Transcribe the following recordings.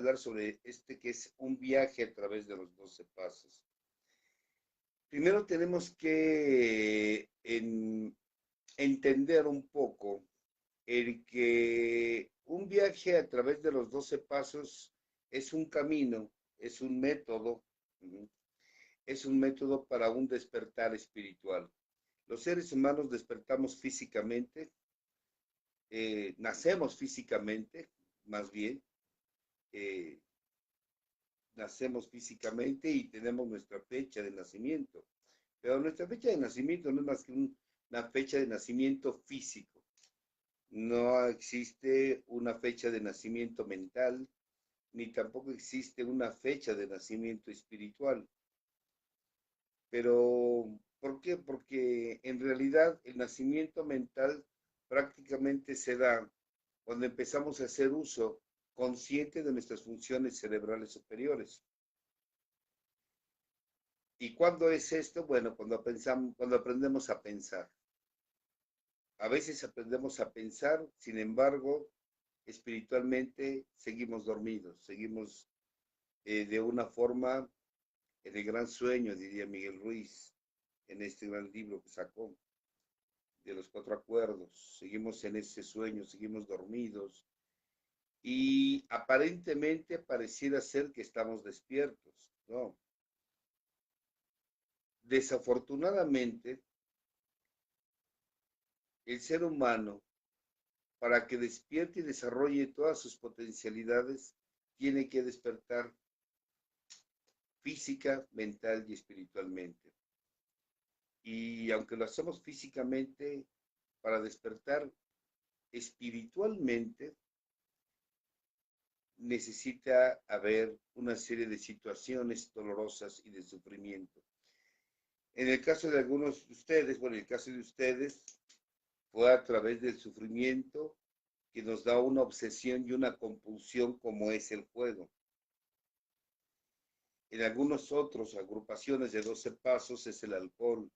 hablar sobre que es un viaje a través de los 12 pasos. Primero tenemos que entender un poco el que un viaje a través de los 12 pasos es un camino, es un método, es un método para un despertar espiritual. Los seres humanos despertamos físicamente, nacemos físicamente, más bien, eh, nacemos físicamente y tenemos nuestra fecha de nacimiento. Pero nuestra fecha de nacimiento no es más que una fecha de nacimiento físico. No existe una fecha de nacimiento mental, ni tampoco existe una fecha de nacimiento espiritual. Pero, ¿por qué? Porque en realidad el nacimiento mental prácticamente se da cuando empezamos a hacer uso consciente de nuestras funciones cerebrales superiores. ¿Y cuándo es esto? Bueno, cuando aprendemos a pensar. A veces aprendemos a pensar, sin embargo, espiritualmente seguimos dormidos, seguimos de una forma en el gran sueño, diría Miguel Ruiz, en este gran libro que sacó de los 4 acuerdos. Seguimos en ese sueño, seguimos dormidos y aparentemente pareciera ser que estamos despiertos, ¿no? Desafortunadamente, el ser humano, para que despierte y desarrolle todas sus potencialidades, tiene que despertar física, mental y espiritualmente. Y aunque lo hacemos físicamente, para despertar espiritualmente, necesita haber una serie de situaciones dolorosas y de sufrimiento. En el caso de algunos de ustedes, bueno, en el caso de ustedes, fue a través del sufrimiento que nos da una obsesión y una compulsión como es el juego. En algunas otras agrupaciones de 12 pasos es el alcohol.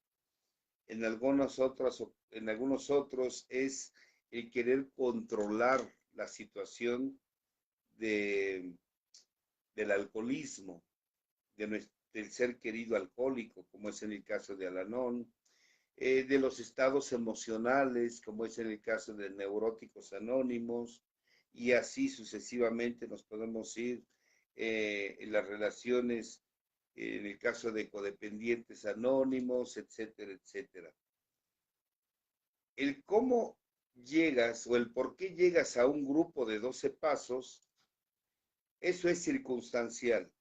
En algunos otros es el querer controlar la situación de, del alcoholismo, del ser querido alcohólico, como es en el caso de Al-Anon, de los estados emocionales, como es en el caso de neuróticos anónimos, y así sucesivamente nos podemos ir en las relaciones, en el caso de codependientes anónimos, etcétera, etcétera. El cómo llegas o el por qué llegas a un grupo de 12 pasos, eso es circunstancial,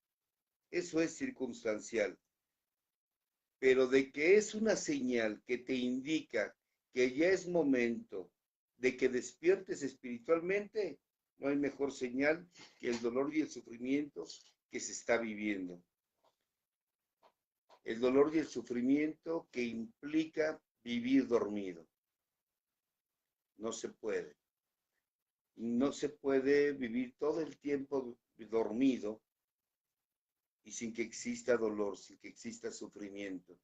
eso es circunstancial. Pero de que es una señal que te indica que ya es momento de que despiertes espiritualmente, no hay mejor señal que el dolor y el sufrimiento que se está viviendo. El dolor y el sufrimiento que implica vivir dormido. No se puede. No se puede vivir todo el tiempo dormido y sin que exista dolor, sin que exista sufrimiento,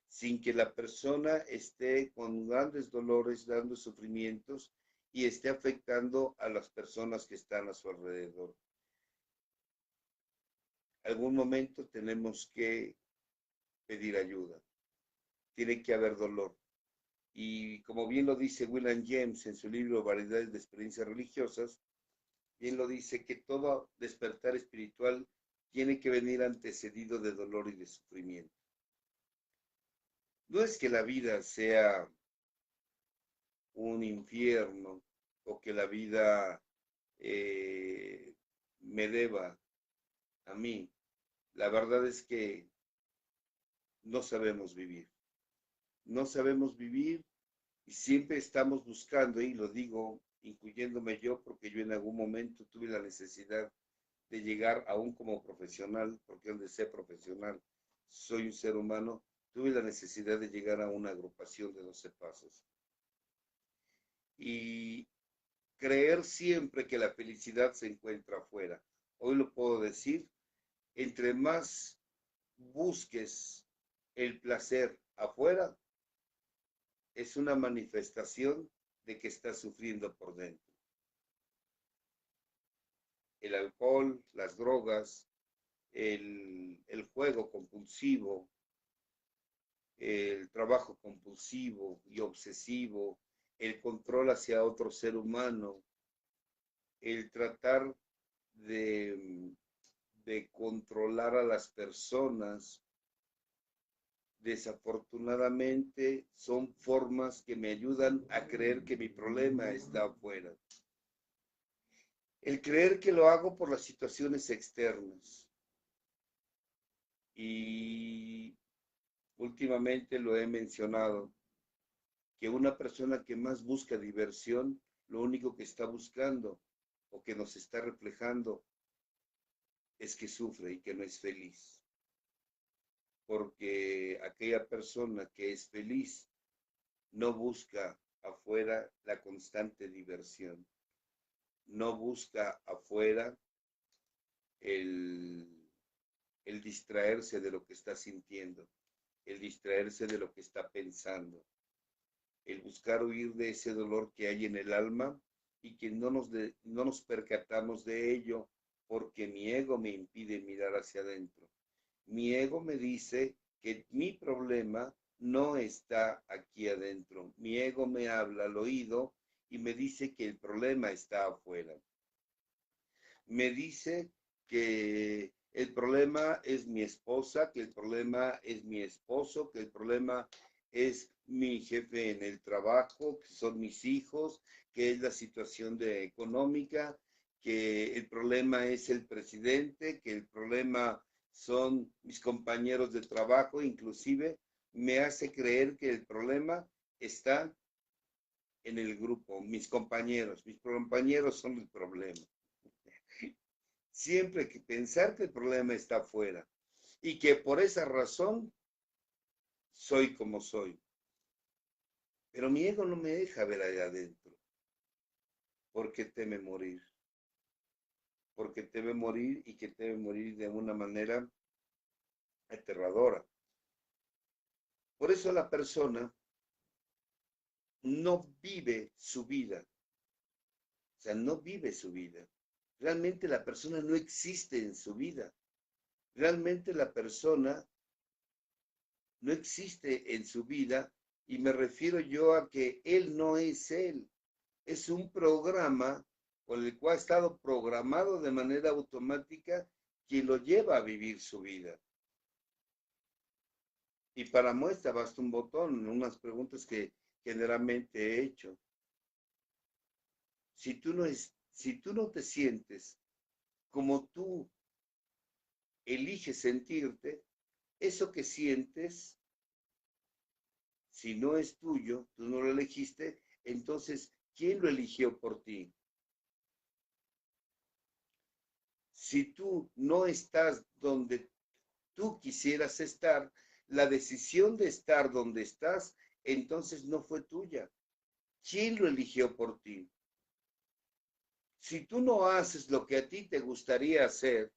sin que la persona esté con grandes dolores, dando sufrimientos y esté afectando a las personas que están a su alrededor. Algún momento tenemos que pedir ayuda. Tiene que haber dolor. Y como bien lo dice William James en su libro Variedades de Experiencias Religiosas, bien lo dice que todo despertar espiritual tiene que venir antecedido de dolor y de sufrimiento. No es que la vida sea un infierno o que la vida me deba a mí. La verdad es que no sabemos vivir. No sabemos vivir y siempre estamos buscando, y lo digo incluyéndome yo, porque yo en algún momento tuve la necesidad de llegar aún como profesional, porque donde sé profesional, soy un ser humano, tuve la necesidad de llegar a una agrupación de 12 pasos. Y creer siempre que la felicidad se encuentra afuera. Hoy lo puedo decir, entre más busques el placer afuera, es una manifestación de que estás sufriendo por dentro. El alcohol, las drogas, el juego compulsivo, el trabajo compulsivo y obsesivo, el control hacia otro ser humano, el tratar de controlar a las personas, desafortunadamente son formas que me ayudan a creer que mi problema está afuera. El creer que lo hago por las situaciones externas. Y últimamente lo he mencionado, que una persona que más busca diversión, lo único que está buscando o que nos está reflejando es que sufre y que no es feliz. Porque aquella persona que es feliz no busca afuera la constante diversión, no busca afuera el distraerse de lo que está sintiendo, el distraerse de lo que está pensando, el buscar huir de ese dolor que hay en el alma y que no nos percatamos de ello porque mi ego me impide mirar hacia adentro. Mi ego me dice que mi problema no está aquí adentro. Mi ego me habla al oído y me dice que el problema está afuera. Me dice que el problema es mi esposa, que el problema es mi esposo, que el problema es mi jefe en el trabajo, que son mis hijos, que es la situación económica, que el problema es el presidente, que el problema son mis compañeros de trabajo, inclusive me hace creer que el problema está en el grupo, mis compañeros son el problema. Siempre hay que pensar que el problema está afuera y que por esa razón soy como soy. Pero mi ego no me deja ver allá adentro porque teme morir. Porque teme morir y que teme morir de una manera aterradora. Por eso la persona no vive su vida. O sea, no vive su vida. Realmente la persona no existe en su vida. Realmente la persona no existe en su vida y me refiero yo a que él no es él. Es un programa con el cual ha estado programado de manera automática que lo lleva a vivir su vida. Y para muestra basta un botón, unas preguntas que generalmente he hecho. Si tú no te sientes como tú eliges sentirte, eso que sientes, si no es tuyo, tú no lo elegiste, entonces, ¿quién lo eligió por ti? Si tú no estás donde tú quisieras estar, la decisión de estar donde estás, entonces no fue tuya. ¿Quién lo eligió por ti? Si tú no haces lo que a ti te gustaría hacer,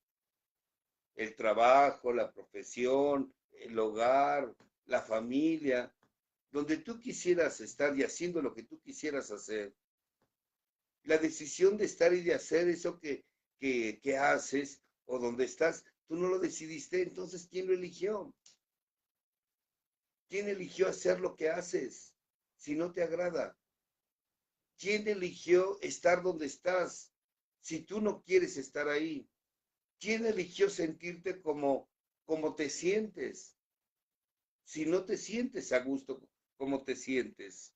el trabajo, la profesión, el hogar, la familia, donde tú quisieras estar y haciendo lo que tú quisieras hacer, la decisión de estar y de hacer eso que haces o donde estás, tú no lo decidiste, entonces ¿quién lo eligió? ¿Quién eligió hacer lo que haces si no te agrada? ¿Quién eligió estar donde estás si tú no quieres estar ahí? ¿Quién eligió sentirte como te sientes si no te sientes a gusto como te sientes?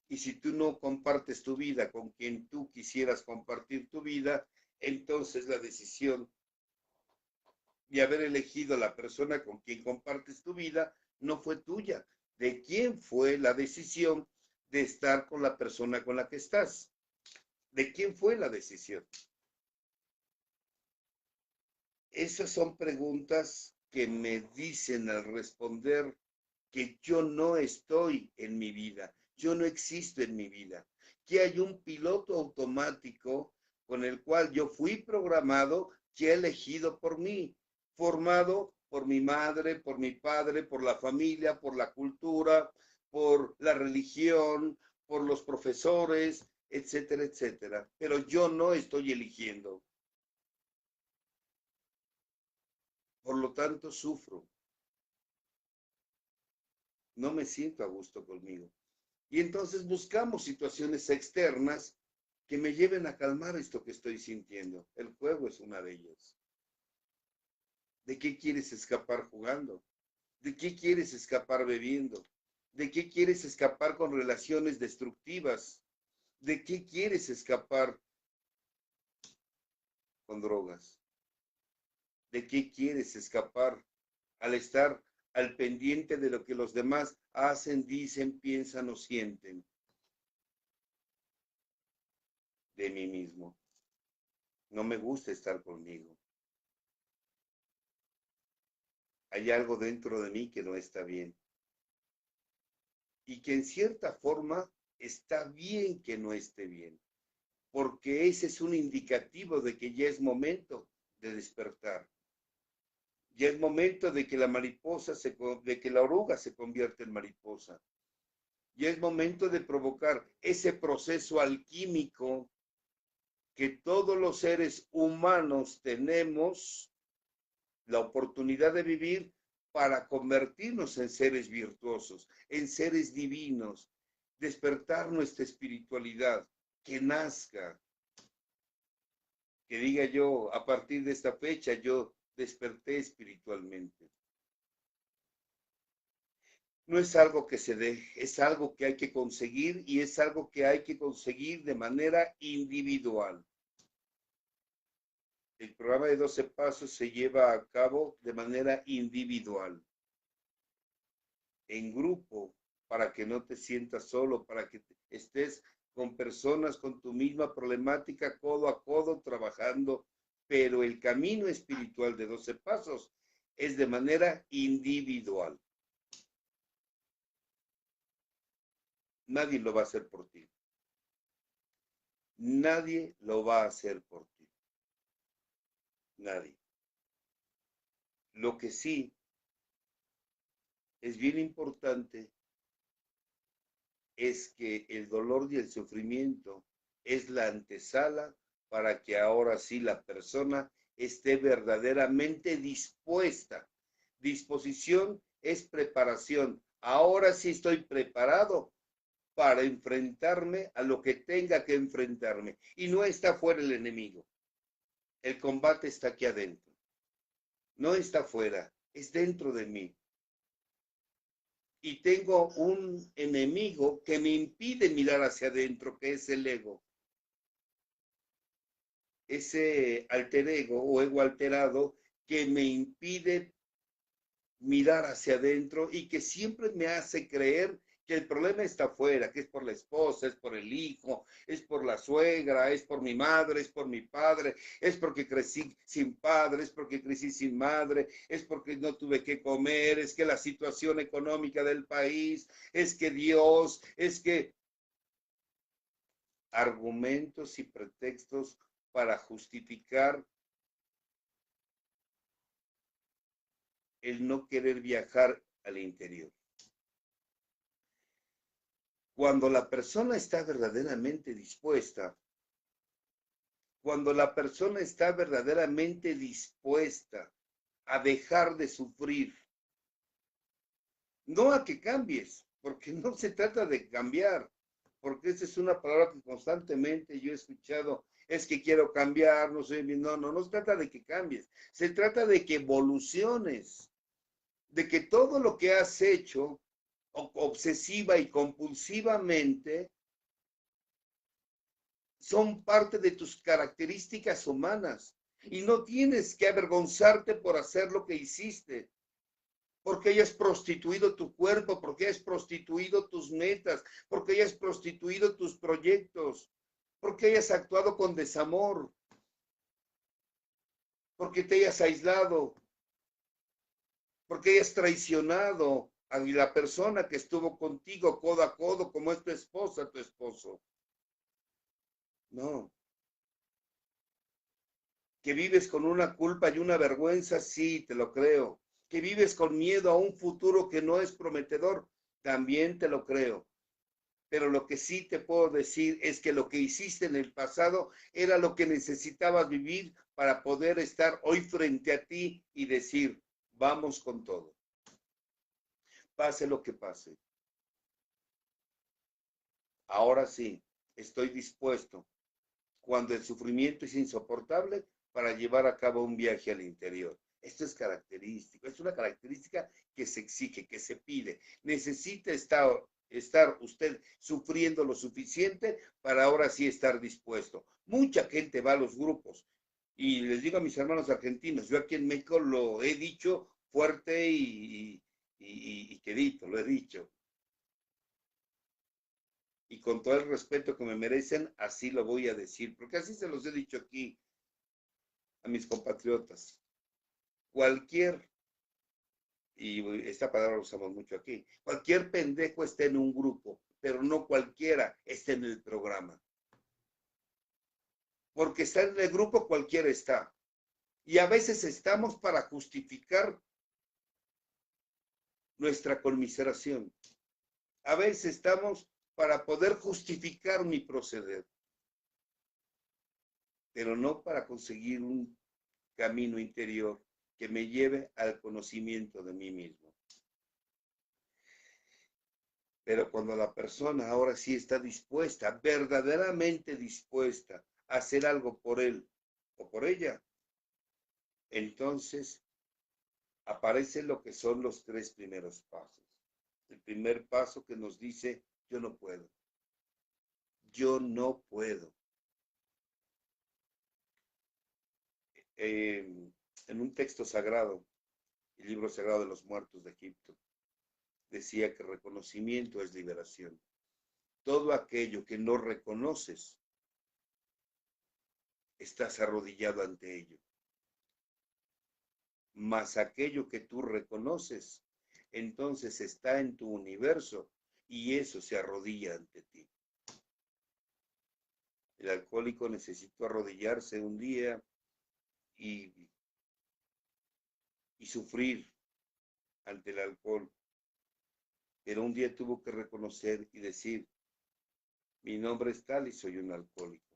Y si tú no compartes tu vida con quien tú quisieras compartir tu vida, entonces la decisión de haber elegido la persona con quien compartes tu vida no fue tuya. ¿De quién fue la decisión de estar con la persona con la que estás? ¿De quién fue la decisión? Esas son preguntas que me dicen al responder que yo no estoy en mi vida, yo no existo en mi vida, que hay un piloto automático con el cual yo fui programado, que he elegido por mí, formado por mi madre, por mi padre, por la familia, por la cultura, por la religión, por los profesores, etcétera, etcétera. Pero yo no estoy eligiendo. Por lo tanto, sufro. No me siento a gusto conmigo. Y entonces buscamos situaciones externas que me lleven a calmar esto que estoy sintiendo. El juego es una de ellas. ¿De qué quieres escapar jugando? ¿De qué quieres escapar bebiendo? ¿De qué quieres escapar con relaciones destructivas? ¿De qué quieres escapar con drogas? ¿De qué quieres escapar al estar al pendiente de lo que los demás hacen, dicen, piensan o sienten de mí mismo? No me gusta estar conmigo. Hay algo dentro de mí que no está bien. Y que en cierta forma está bien que no esté bien, porque ese es un indicativo de que ya es momento de despertar. Ya es momento de que la de que la oruga se convierta en mariposa. Ya es momento de provocar ese proceso alquímico que todos los seres humanos tenemos la oportunidad de vivir para convertirnos en seres virtuosos, en seres divinos, despertar nuestra espiritualidad, que nazca, que diga yo, a partir de esta fecha, yo desperté espiritualmente. No es algo que se dé, es algo que hay que conseguir y es algo que hay que conseguir de manera individual. El programa de 12 pasos se lleva a cabo de manera individual, en grupo, para que no te sientas solo, para que estés con personas con tu misma problemática, codo a codo, trabajando, pero el camino espiritual de 12 pasos es de manera individual. Nadie lo va a hacer por ti. Nadie lo va a hacer por ti. Nadie. Lo que sí es bien importante es que el dolor y el sufrimiento es la antesala para que ahora sí la persona esté verdaderamente dispuesta. Disposición es preparación. Ahora sí estoy preparado para enfrentarme a lo que tenga que enfrentarme. Y no está fuera el enemigo. El combate está aquí adentro. No está fuera, es dentro de mí. Y tengo un enemigo que me impide mirar hacia adentro, que es el ego. Ese alter ego o ego alterado que me impide mirar hacia adentro y que siempre me hace creer que el problema está afuera, que es por la esposa, es por el hijo, es por la suegra, es por mi madre, es por mi padre, es porque crecí sin padre, es porque crecí sin madre, es porque no tuve que comer, es que la situación económica del país, es que Dios, es que argumentos y pretextos para justificar el no querer viajar al interior. Cuando la persona está verdaderamente dispuesta, cuando la persona está verdaderamente dispuesta a dejar de sufrir, no a que cambies, porque no se trata de cambiar, porque esa es una palabra que constantemente yo he escuchado, es que quiero cambiar, no sé, no se trata de que cambies, se trata de que evoluciones, de que todo lo que has hecho obsesiva y compulsivamente son parte de tus características humanas y no tienes que avergonzarte por hacer lo que hiciste, porque hayas prostituido tu cuerpo, porque hayas prostituido tus metas, porque hayas prostituido tus proyectos, porque hayas actuado con desamor, porque te hayas aislado, porque hayas traicionado a la persona que estuvo contigo codo a codo, como es tu esposa, tu esposo. No. Que vives con una culpa y una vergüenza, sí, te lo creo. Que vives con miedo a un futuro que no es prometedor, también te lo creo. pero lo que sí te puedo decir es que lo que hiciste en el pasado era lo que necesitabas vivir para poder estar hoy frente a ti y decir, vamos con todo. Pase lo que pase. Ahora sí, estoy dispuesto, cuando el sufrimiento es insoportable, para llevar a cabo un viaje al interior. Esto es característico, es una característica que se exige, que se pide. Necesita estar usted sufriendo lo suficiente para ahora sí estar dispuesto. Mucha gente va a los grupos y les digo a mis hermanos argentinos, yo aquí en México lo he dicho fuerte y quedito, lo he dicho. Y con todo el respeto que me merecen, así lo voy a decir, porque así se los he dicho aquí a mis compatriotas. Cualquier, y esta palabra la usamos mucho aquí, cualquier pendejo está en un grupo, pero no cualquiera está en el programa. Porque está en el grupo, cualquiera está. Y a veces estamos para justificar nuestra conmiseración. A veces estamos para poder justificar mi proceder, pero no para conseguir un camino interior que me lleve al conocimiento de mí mismo. Pero cuando la persona ahora sí está dispuesta, verdaderamente dispuesta a hacer algo por él o por ella, entonces aparece lo que son los tres primeros pasos. El primer paso que nos dice, yo no puedo. Yo no puedo. En un texto sagrado, el libro sagrado de los muertos de Egipto, decía que reconocimiento es liberación. Todo aquello que no reconoces, estás arrodillado ante ello. Mas aquello que tú reconoces, entonces está en tu universo y eso se arrodilla ante ti. El alcohólico necesitó arrodillarse un día y sufrir ante el alcohol, pero un día tuvo que reconocer y decir, mi nombre es tal y soy un alcohólico.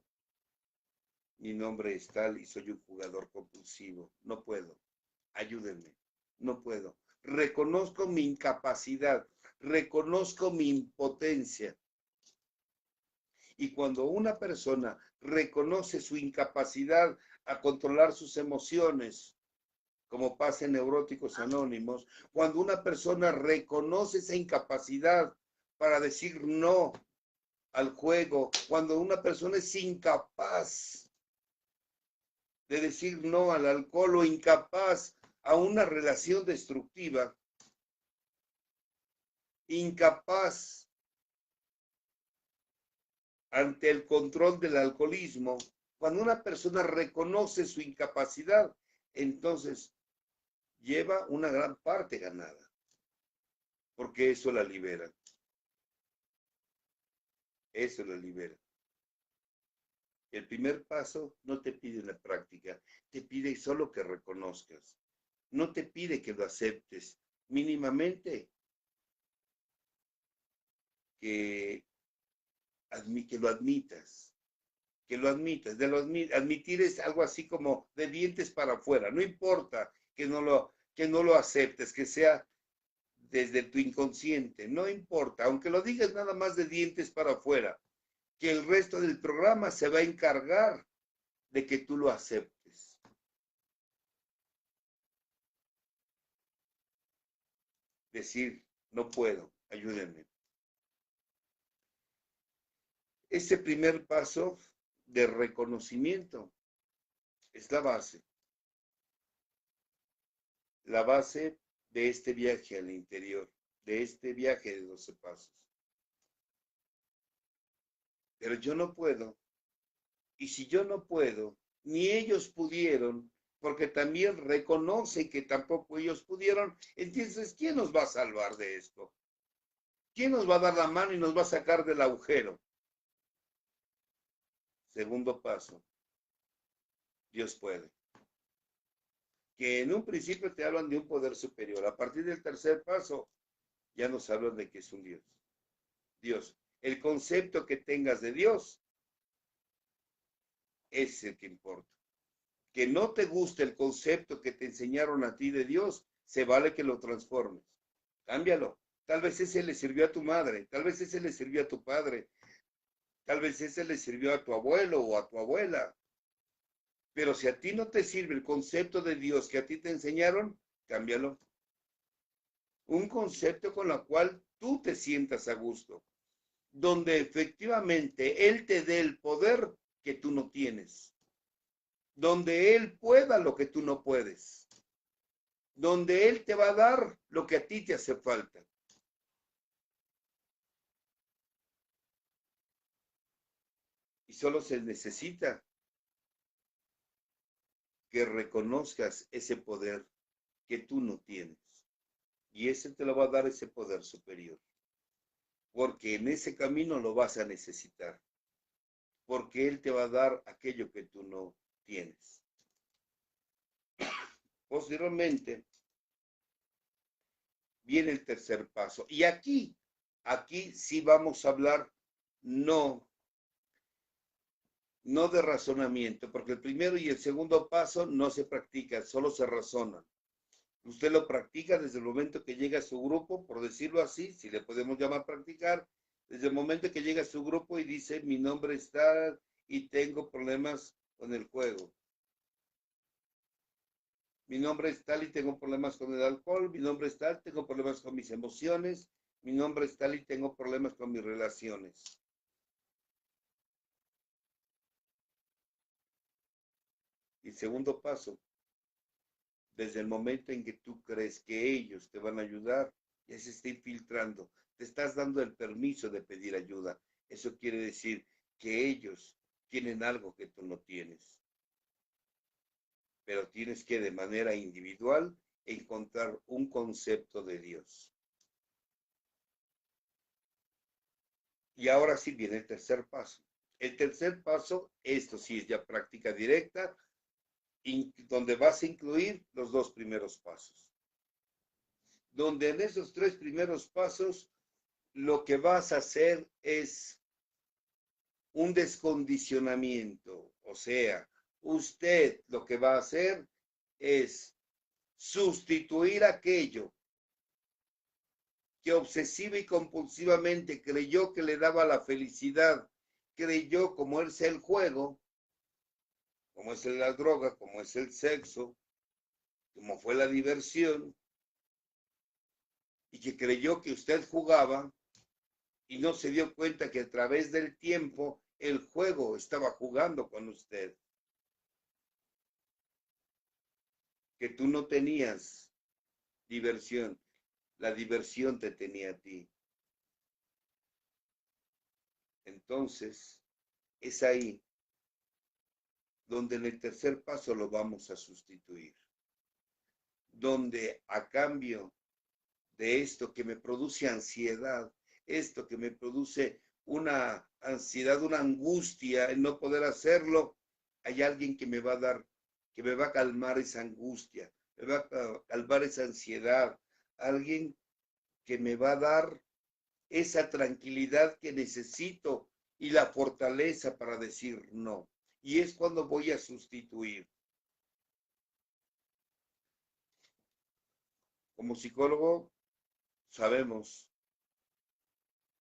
Mi nombre es tal y soy un jugador compulsivo. No puedo. Ayúdenme. No puedo. Reconozco mi incapacidad. Reconozco mi impotencia. Y cuando una persona reconoce su incapacidad a controlar sus emociones, como pasa en Neuróticos Anónimos, cuando una persona reconoce esa incapacidad para decir no al juego, cuando una persona es incapaz de decir no al alcohol o incapaz a una relación destructiva, incapaz ante el control del alcoholismo, cuando una persona reconoce su incapacidad, entonces lleva una gran parte ganada, porque eso la libera. Eso la libera. El primer paso no te pide una práctica, te pide solo que reconozcas. No te pide que lo aceptes, mínimamente que lo admitas. Que lo admitas. Admitir es algo así como de dientes para afuera. No importa que no lo aceptes, que sea desde tu inconsciente. No importa, aunque lo digas nada más de dientes para afuera, que el resto del programa se va a encargar de que tú lo aceptes. Decir, no puedo, ayúdenme. Ese primer paso de reconocimiento es la base de este viaje al interior, de este viaje de 12 pasos. Pero yo no puedo, y si yo no puedo, ni ellos pudieron, porque también reconocen que tampoco ellos pudieron, entonces, ¿quién nos va a salvar de esto? ¿Quién nos va a dar la mano y nos va a sacar del agujero? Segundo paso, Dios puede. Que en un principio te hablan de un poder superior. A partir del tercer paso, ya nos hablan de que es un Dios. Dios. El concepto que tengas de Dios es el que importa. Que no te guste el concepto que te enseñaron a ti de Dios, se vale que lo transformes. Cámbialo. Tal vez ese le sirvió a tu madre, tal vez ese le sirvió a tu padre, tal vez ese le sirvió a tu abuelo o a tu abuela. Pero si a ti no te sirve el concepto de Dios que a ti te enseñaron, cámbialo. Un concepto con el cual tú te sientas a gusto, donde efectivamente Él te dé el poder que tú no tienes, donde Él pueda lo que tú no puedes, donde Él te va a dar lo que a ti te hace falta. Y solo se necesita que reconozcas ese poder que tú no tienes. Y ese te lo va a dar ese poder superior. Porque en ese camino lo vas a necesitar. Porque Él te va a dar aquello que tú no tienes. Posteriormente, viene el tercer paso. Y aquí sí vamos a hablar no de razonamiento, porque el primero y el segundo paso no se practican, solo se razonan. Usted lo practica desde el momento que llega a su grupo, por decirlo así, si le podemos llamar practicar, desde el momento que llega a su grupo y dice, mi nombre está y tengo problemas con el juego. Mi nombre es tal y tengo problemas con el alcohol, mi nombre es tal, tengo problemas con mis emociones, mi nombre es tal y tengo problemas con mis relaciones. Y segundo paso, desde el momento en que tú crees que ellos te van a ayudar, ya se está infiltrando, te estás dando el permiso de pedir ayuda. Eso quiere decir que ellos tienen algo que tú no tienes, pero tienes que de manera individual encontrar un concepto de Dios. Y ahora sí viene el tercer paso. El tercer paso, esto sí es ya práctica directa, donde vas a incluir los dos primeros pasos. Donde en esos tres primeros pasos lo que vas a hacer es un descondicionamiento. O sea, usted lo que va a hacer es sustituir aquello que obsesiva y compulsivamente creyó que le daba la felicidad, creyó como es el juego, como es la droga, como es el sexo, como fue la diversión, y que creyó que usted jugaba y no se dio cuenta que a través del tiempo el juego estaba jugando con usted, que tú no tenías diversión, la diversión te tenía a ti. Entonces, es ahí donde en el tercer paso lo vamos a sustituir, donde a cambio de esto que me produce ansiedad, esto que me produce una ansiedad, una angustia en no poder hacerlo, hay alguien que me va a dar, que me va a calmar esa angustia, me va a calmar esa ansiedad, alguien que me va a dar esa tranquilidad que necesito y la fortaleza para decir no. Y es cuando voy a sustituir. Como psicólogo, sabemos,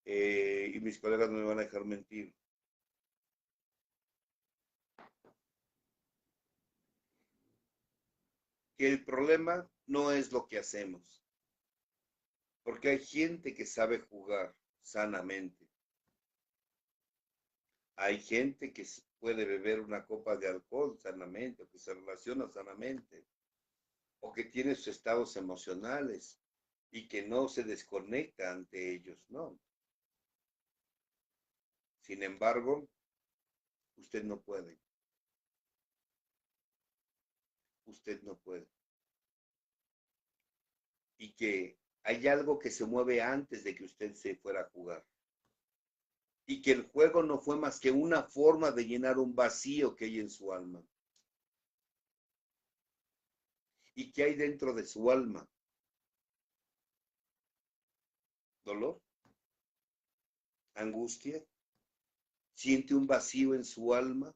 y mis colegas no me van a dejar mentir, que el problema no es lo que hacemos, porque hay gente que sabe jugar sanamente, hay gente que puede beber una copa de alcohol sanamente, o que se relaciona sanamente, o que tiene sus estados emocionales y que no se desconecta ante ellos, no. Sin embargo, usted no puede, usted no puede. Y que hay algo que se mueve antes de que usted se fuera a jugar. Y que el juego no fue más que una forma de llenar un vacío que hay en su alma. ¿Y qué hay dentro de su alma? Dolor, angustia, siente un vacío en su alma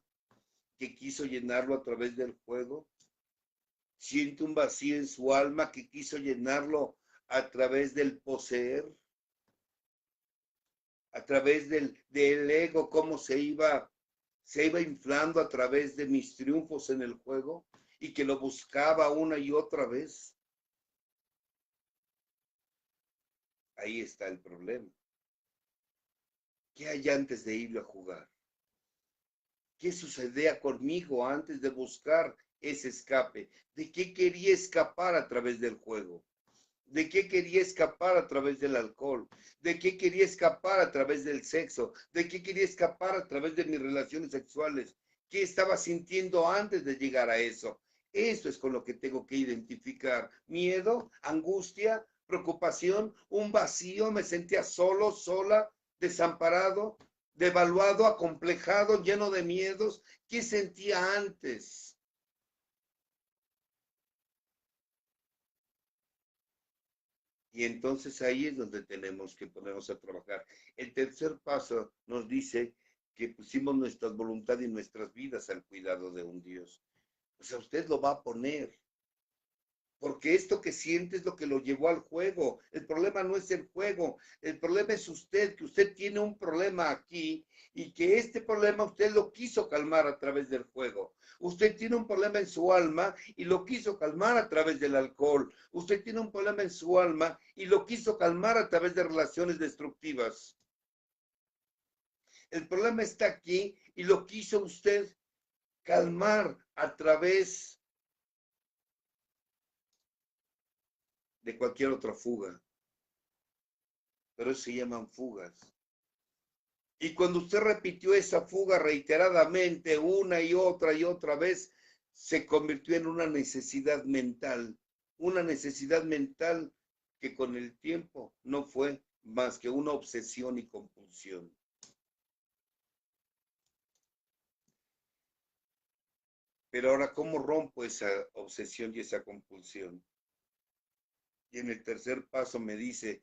que quiso llenarlo a través del juego, siente un vacío en su alma que quiso llenarlo a través del poseer, a través del ego, cómo se iba inflando a través de mis triunfos en el juego y que lo buscaba una y otra vez. Ahí está el problema. ¿Qué hay antes de irlo a jugar? ¿Qué sucedía conmigo antes de buscar ese escape? ¿De qué quería escapar a través del juego? ¿De qué quería escapar a través del alcohol? ¿De qué quería escapar a través del sexo? ¿De qué quería escapar a través de mis relaciones sexuales? ¿Qué estaba sintiendo antes de llegar a eso? Eso es con lo que tengo que identificar. Miedo, angustia, preocupación, un vacío, me sentía solo, sola, desamparado, devaluado, acomplejado, lleno de miedos. ¿Qué sentía antes? Y entonces ahí es donde tenemos que ponernos a trabajar. El tercer paso nos dice que pusimos nuestra voluntad y nuestras vidas al cuidado de un Dios. O sea, usted lo va a poner, porque esto que siente es lo que lo llevó al juego. El problema no es el juego, el problema es usted, que usted tiene un problema aquí y que este problema usted lo quiso calmar a través del juego. Usted tiene un problema en su alma y lo quiso calmar a través del alcohol. Usted tiene un problema en su alma y lo quiso calmar a través de relaciones destructivas. El problema está aquí y lo quiso usted calmar a través de cualquier otra fuga. Pero eso se llaman fugas. Y cuando usted repitió esa fuga reiteradamente una y otra vez, se convirtió en una necesidad mental que con el tiempo no fue más que una obsesión y compulsión. Pero ahora, ¿cómo rompo esa obsesión y esa compulsión? Y en el tercer paso me dice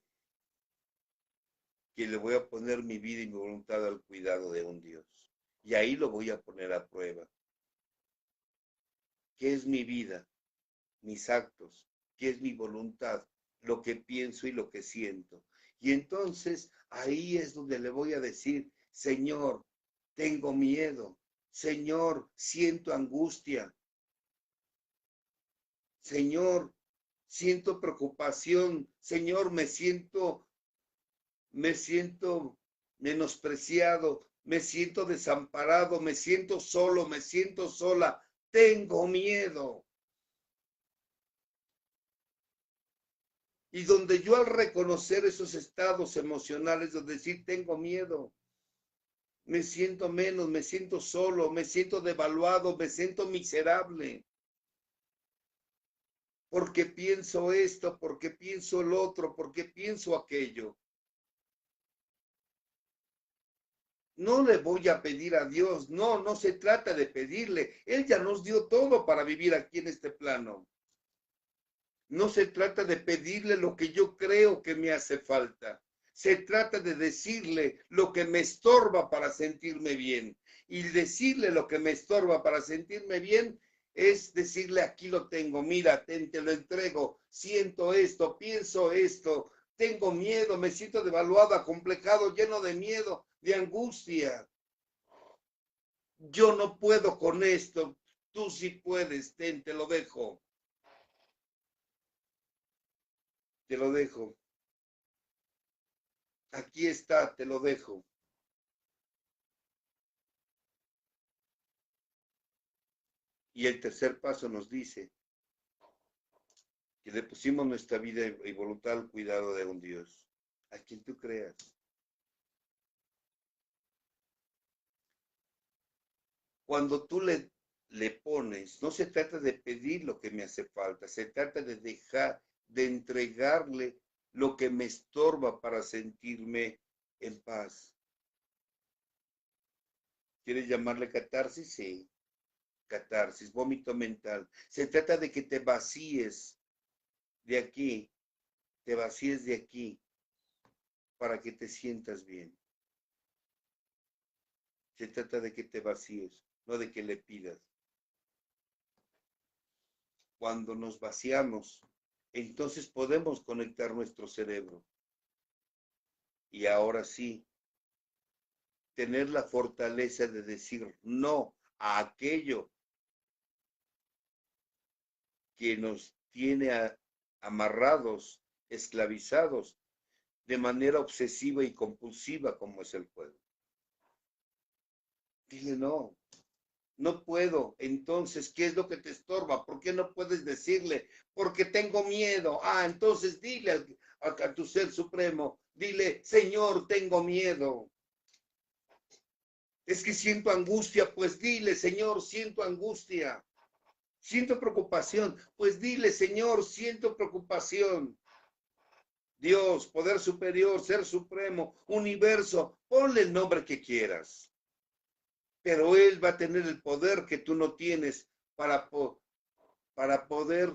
que le voy a poner mi vida y mi voluntad al cuidado de un Dios. Y ahí lo voy a poner a prueba. ¿Qué es mi vida? Mis actos, qué es mi voluntad, lo que pienso y lo que siento. Y entonces ahí es donde le voy a decir, Señor, tengo miedo, Señor, siento angustia, Señor, siento preocupación, Señor, me siento menospreciado, me siento desamparado, me siento solo, me siento sola, tengo miedo. Y donde yo al reconocer esos estados emocionales, donde decir tengo miedo, me siento menos, me siento solo, me siento devaluado, me siento miserable, porque pienso esto, porque pienso el otro, porque pienso aquello. No le voy a pedir a Dios, no, no se trata de pedirle. Él ya nos dio todo para vivir aquí en este plano. No se trata de pedirle lo que yo creo que me hace falta. Se trata de decirle lo que me estorba para sentirme bien. Y decirle lo que me estorba para sentirme bien es decirle, aquí lo tengo, mira, te lo entrego, siento esto, pienso esto, tengo miedo, me siento devaluado, acomplejado, lleno de miedo, de angustia. Yo no puedo con esto, tú sí puedes, te lo dejo. Te lo dejo. Aquí está, te lo dejo. Y el tercer paso nos dice que le pusimos nuestra vida y voluntad al cuidado de un Dios, a quien tú creas. Cuando tú le pones, no se trata de pedir lo que me hace falta, se trata de dejar, de entregarle lo que me estorba para sentirme en paz. ¿Quieres llamarle catarsis? Sí, catarsis, vómito mental. Se trata de que te vacíes de aquí, te vacíes de aquí para que te sientas bien. Se trata de que te vacíes, no de que le pidas. Cuando nos vaciamos, entonces podemos conectar nuestro cerebro. Y ahora sí, tener la fortaleza de decir no a aquello que nos tiene amarrados, esclavizados, de manera obsesiva y compulsiva como es el juego. Dile no, no puedo. Entonces, ¿qué es lo que te estorba? ¿Por qué no puedes decirle? Porque tengo miedo. Entonces dile a tu ser supremo, dile, Señor, tengo miedo. Es que siento angustia, pues dile, Señor, siento angustia. Siento preocupación, pues dile, Señor, siento preocupación. Dios, poder superior, ser supremo, universo, ponle el nombre que quieras. Pero Él va a tener el poder que tú no tienes para poder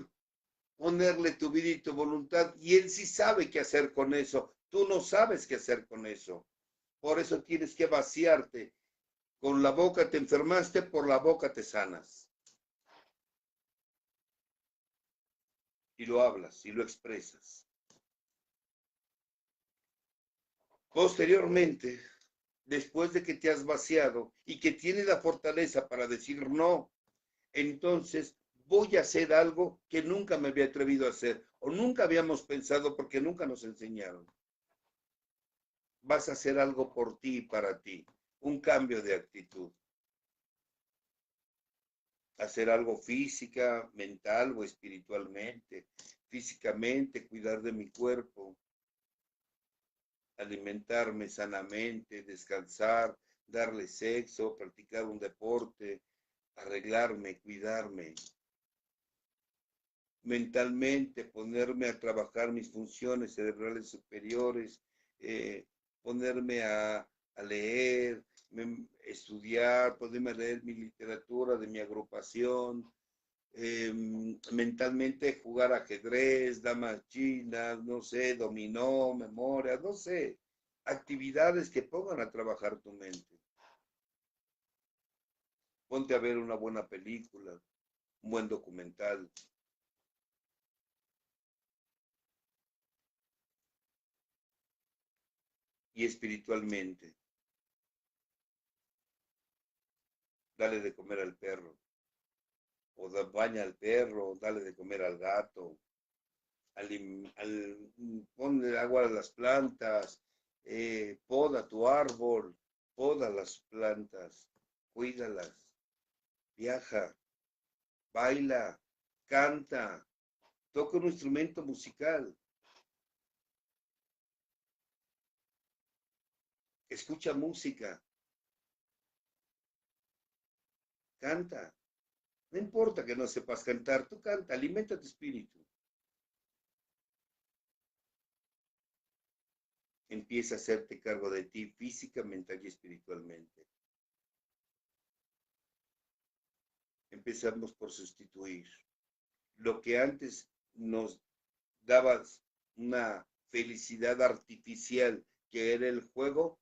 ponerle tu vida y tu voluntad. Y Él sí sabe qué hacer con eso. Tú no sabes qué hacer con eso. Por eso tienes que vaciarte. Con la boca te enfermaste, por la boca te sanas. Y lo hablas y lo expresas. Posteriormente, después de que te has vaciado y que tienes la fortaleza para decir no, entonces voy a hacer algo que nunca me había atrevido a hacer o nunca habíamos pensado porque nunca nos enseñaron. Vas a hacer algo por ti y para ti, un cambio de actitud. Hacer algo física, mental o espiritualmente. Físicamente, cuidar de mi cuerpo, alimentarme sanamente, descansar, darle sexo, practicar un deporte, arreglarme, cuidarme. Mentalmente, ponerme a trabajar mis funciones cerebrales superiores, ponerme a leer, estudiar, poderme leer mi literatura de mi agrupación, mentalmente jugar ajedrez, damas chinas, no sé, dominó, memoria, no sé, actividades que pongan a trabajar tu mente. Ponte a ver una buena película, un buen documental. Y espiritualmente, dale de comer al perro, o baña al perro, dale de comer al gato, ponle agua a las plantas, poda tu árbol, poda las plantas, cuídalas, viaja, baila, canta, toca un instrumento musical, escucha música, canta. No importa que no sepas cantar, tú canta, alimenta tu espíritu. Empieza a hacerte cargo de ti física, mental y espiritualmente. Empezamos por sustituir. Lo que antes nos daba una felicidad artificial, que era el juego,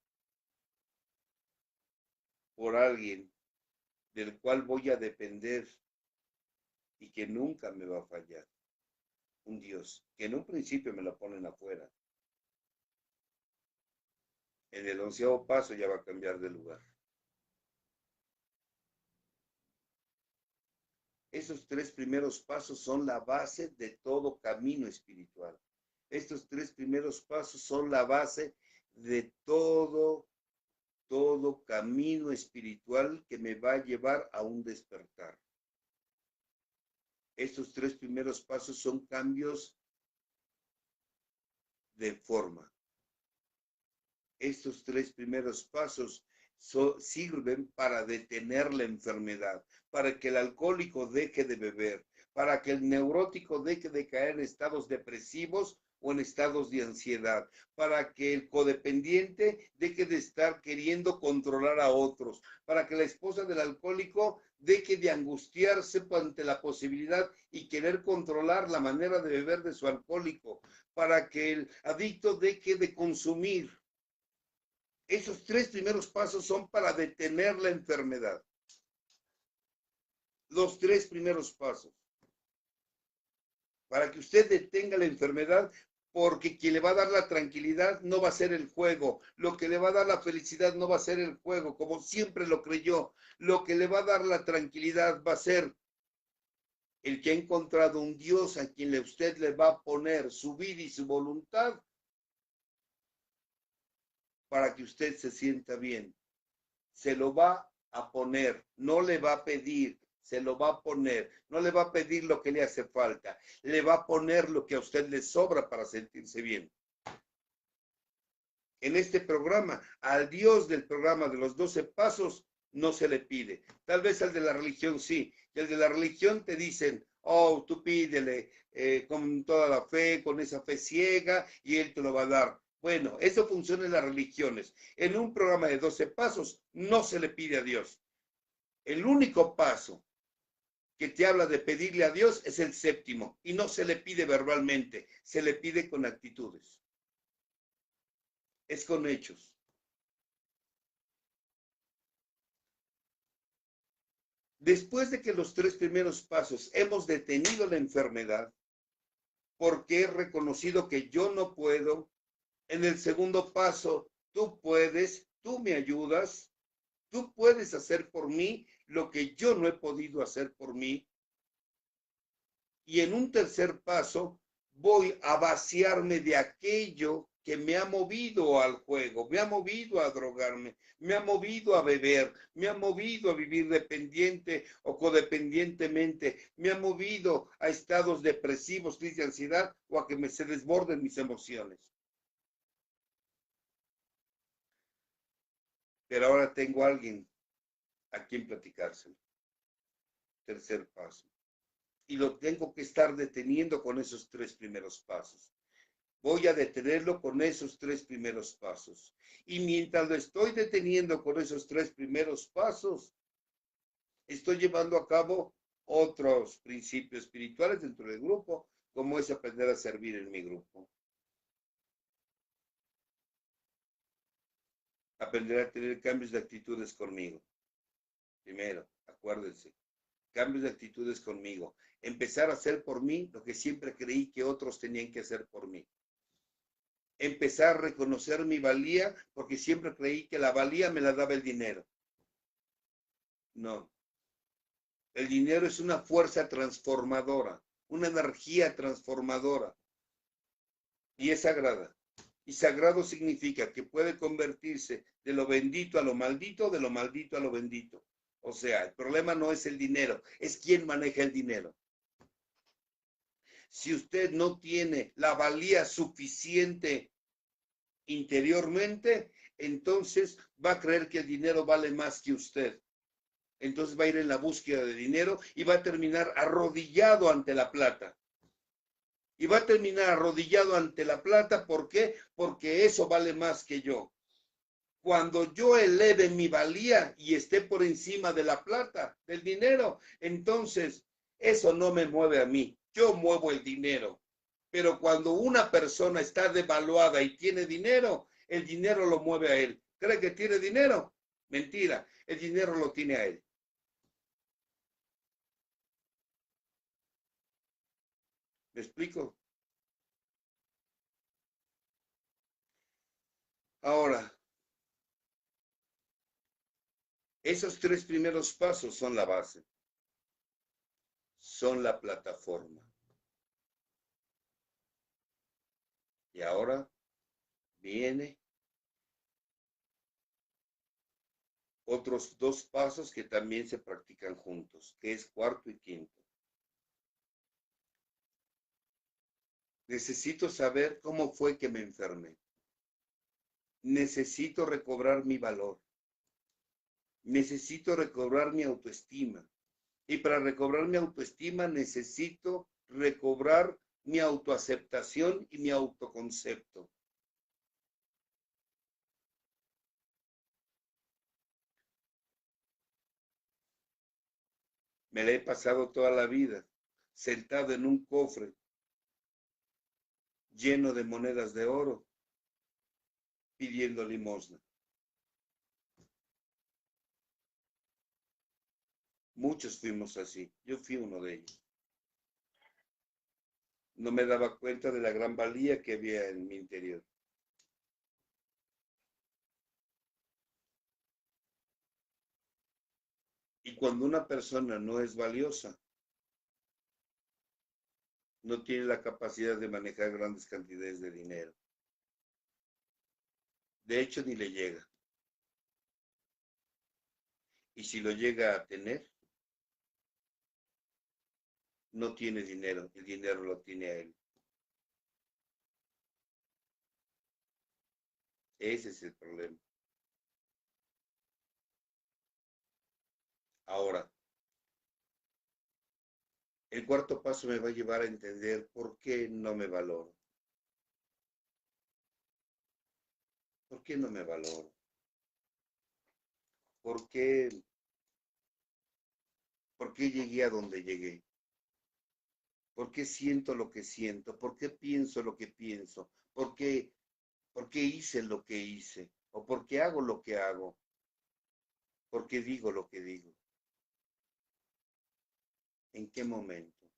por alguien del cual voy a depender y que nunca me va a fallar. Un Dios, que en un principio me lo ponen afuera. En el 11º paso ya va a cambiar de lugar. Esos 3 primeros pasos son la base de todo camino espiritual. Estos 3 primeros pasos son la base de todo camino espiritual que me va a llevar a un despertar. Estos 3 primeros pasos son cambios de forma. Estos 3 primeros pasos sirven para detener la enfermedad, para que el alcohólico deje de beber, para que el neurótico deje de caer en estados depresivos o en estados de ansiedad, para que el codependiente deje de estar queriendo controlar a otros, para que la esposa del alcohólico deje de angustiarse ante la posibilidad y querer controlar la manera de beber de su alcohólico, para que el adicto deje de consumir. Esos 3 primeros pasos son para detener la enfermedad. Los 3 primeros pasos. Para que usted detenga la enfermedad, porque quien le va a dar la tranquilidad no va a ser el juego. Lo que le va a dar la felicidad no va a ser el juego, como siempre lo creyó. Lo que le va a dar la tranquilidad va a ser el que ha encontrado un Dios a quien usted le va a poner su vida y su voluntad para que usted se sienta bien. Se lo va a poner, no le va a pedir, se lo va a poner. No le va a pedir lo que le hace falta, le va a poner lo que a usted le sobra para sentirse bien. En este programa, al Dios del programa de los 12 pasos, no se le pide. Tal vez al de la religión sí. Y al de la religión te dicen, oh, tú pídele con toda la fe, con esa fe ciega, y Él te lo va a dar. Bueno, eso funciona en las religiones. En un programa de 12 pasos no se le pide a Dios. El único paso que te habla de pedirle a Dios es el séptimo, y no se le pide verbalmente, se le pide con actitudes. Es con hechos. Después de que los 3 primeros pasos hemos detenido la enfermedad, porque he reconocido que yo no puedo, en el segundo paso, tú puedes, tú me ayudas, tú puedes hacer por mí lo que yo no he podido hacer por mí. Y en un tercer paso, voy a vaciarme de aquello que me ha movido al juego, me ha movido a drogarme, me ha movido a beber, me ha movido a vivir dependiente o codependientemente, me ha movido a estados depresivos, crisis de ansiedad o a que se desborden mis emociones. Pero ahora tengo a alguien a quien platicárselo. Tercer paso. Y lo tengo que estar deteniendo con esos 3 primeros pasos. Voy a detenerlo con esos 3 primeros pasos. Y mientras lo estoy deteniendo con esos 3 primeros pasos, estoy llevando a cabo otros principios espirituales dentro del grupo, como es aprender a servir en mi grupo. Aprender a tener cambios de actitudes conmigo. Primero, acuérdense, cambios de actitudes conmigo. Empezar a hacer por mí lo que siempre creí que otros tenían que hacer por mí. Empezar a reconocer mi valía porque siempre creí que la valía me la daba el dinero. No. El dinero es una fuerza transformadora, una energía transformadora y es sagrada. Y sagrado significa que puede convertirse de lo bendito a lo maldito, de lo maldito a lo bendito. O sea, el problema no es el dinero, es quién maneja el dinero. Si usted no tiene la valía suficiente interiormente, entonces va a creer que el dinero vale más que usted. Entonces va a ir en la búsqueda de dinero y va a terminar arrodillado ante la plata. Y va a terminar arrodillado ante la plata, ¿por qué? Porque eso vale más que yo. Cuando yo eleve mi valía y esté por encima de la plata, del dinero, entonces eso no me mueve a mí. Yo muevo el dinero. Pero cuando una persona está devaluada y tiene dinero, el dinero lo mueve a él. ¿Cree que tiene dinero? Mentira, el dinero lo tiene a él. ¿Me explico? Ahora, esos 3 primeros pasos son la base, son la plataforma. Y ahora viene otros 2 pasos que también se practican juntos, que es cuarto y quinto. Necesito saber cómo fue que me enfermé. Necesito recobrar mi valor. Necesito recobrar mi autoestima. Y para recobrar mi autoestima necesito recobrar mi autoaceptación y mi autoconcepto. Me la he pasado toda la vida sentado en un cofre lleno de monedas de oro pidiendo limosna. Muchos fuimos así. Yo fui uno de ellos. No me daba cuenta de la gran valía que había en mi interior. Y cuando una persona no es valiosa, no tiene la capacidad de manejar grandes cantidades de dinero. De hecho, ni le llega. Y si lo llega a tener, no tiene dinero. El dinero lo tiene a él. Ese es el problema. Ahora, el cuarto paso me va a llevar a entender por qué no me valoro. ¿Por qué no me valoro? ¿Por qué, por qué llegué a donde llegué? ¿Por qué siento lo que siento? ¿Por qué pienso lo que pienso? ¿Por qué hice lo que hice? ¿O por qué hago lo que hago? ¿Por qué digo lo que digo? ¿En qué momento?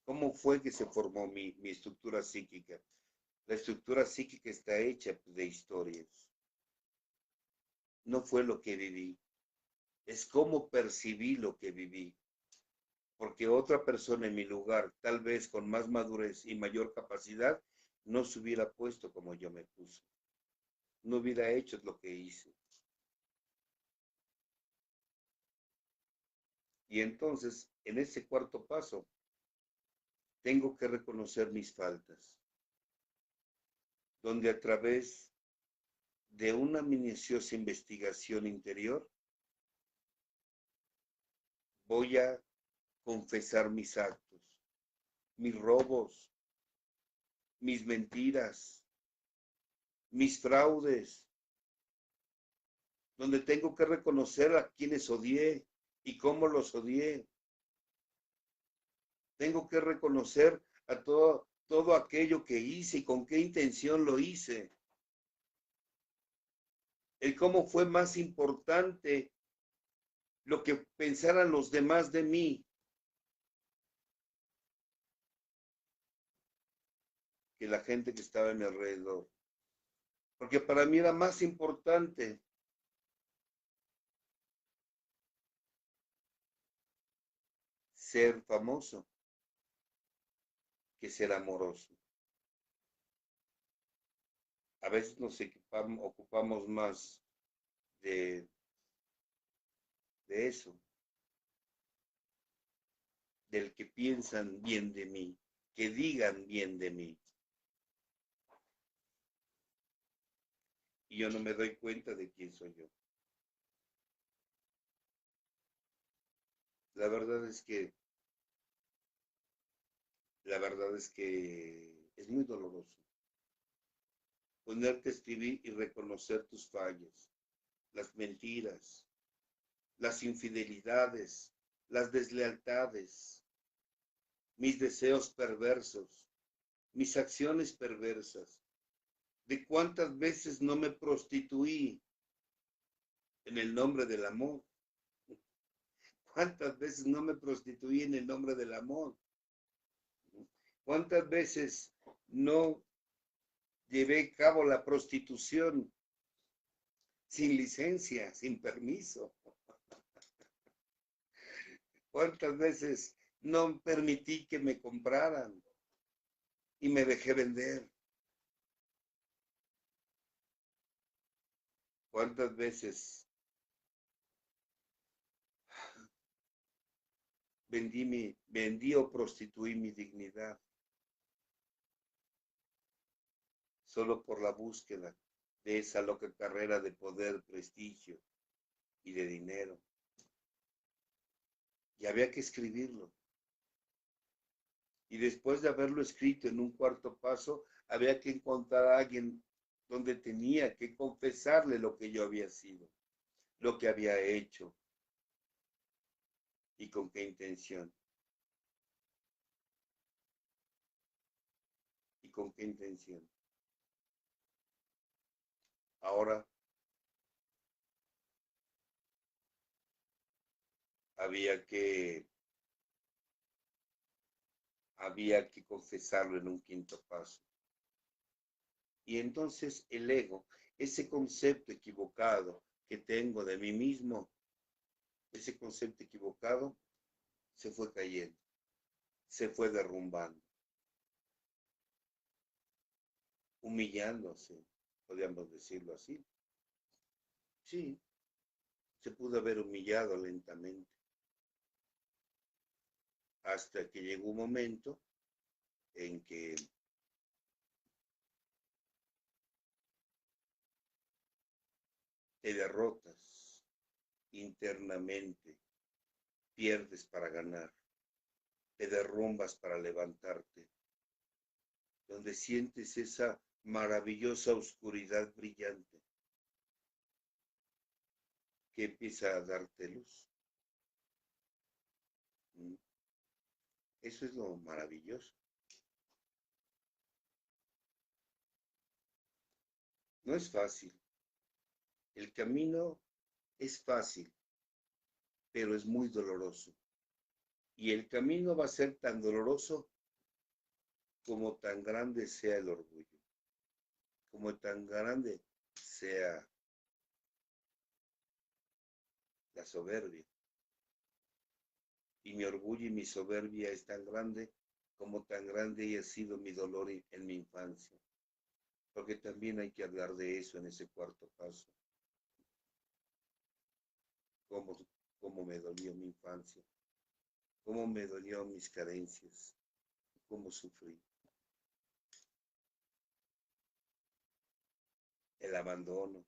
¿Cómo fue que se formó mi estructura psíquica? La estructura psíquica está hecha de historias. No fue lo que viví, es cómo percibí lo que viví. Porque otra persona en mi lugar, tal vez con más madurez y mayor capacidad, no se hubiera puesto como yo me puse. No hubiera hecho lo que hice. Y entonces, en ese cuarto paso, tengo que reconocer mis faltas, donde a través de una minuciosa investigación interior, voy a confesar mis actos, mis robos, mis mentiras, mis fraudes, donde tengo que reconocer a quienes odié y cómo los odié. Tengo que reconocer a todo aquello que hice y con qué intención lo hice. El cómo fue más importante lo que pensaran los demás de mí que la gente que estaba a mi alrededor. Porque para mí era más importante ser famoso que ser amoroso. A veces nos ocupamos más de, de eso, del que piensan bien de mí, que digan bien de mí. Y yo no me doy cuenta de quién soy yo. La verdad es que, la verdad es que es muy doloroso ponerte a escribir y reconocer tus fallas, las mentiras, las infidelidades, las deslealtades, mis deseos perversos, mis acciones perversas, de cuántas veces no me prostituí en el nombre del amor, cuántas veces no me prostituí en el nombre del amor, cuántas veces no llevé a cabo la prostitución sin licencia, sin permiso, cuántas veces no permití que me compraran y me dejé vender. ¿Cuántas veces vendí o prostituí mi dignidad solo por la búsqueda de esa loca carrera de poder, prestigio y de dinero? Y había que escribirlo. Y después de haberlo escrito en un cuarto paso, había que encontrar a alguien donde tenía que confesarle lo que yo había sido, lo que había hecho y con qué intención. Y con qué intención. Ahora había que, había que confesarlo en un quinto paso. Y entonces el ego, ese concepto equivocado que tengo de mí mismo, ese concepto equivocado se fue cayendo, se fue derrumbando, humillándose, podríamos decirlo así. Sí, se pudo haber humillado lentamente, hasta que llegó un momento en que te derrotas internamente, pierdes para ganar, te derrumbas para levantarte, donde sientes esa maravillosa oscuridad brillante que empieza a darte luz. Eso es lo maravilloso. No es fácil. El camino es fácil, pero es muy doloroso. Y el camino va a ser tan doloroso como tan grande sea el orgullo, como tan grande sea la soberbia. Y mi orgullo y mi soberbia es tan grande como tan grande haya sido mi dolor en mi infancia. Porque también hay que hablar de eso en ese cuarto paso. Cómo me dolió mi infancia, cómo me dolió mis carencias, cómo sufrí. El abandono,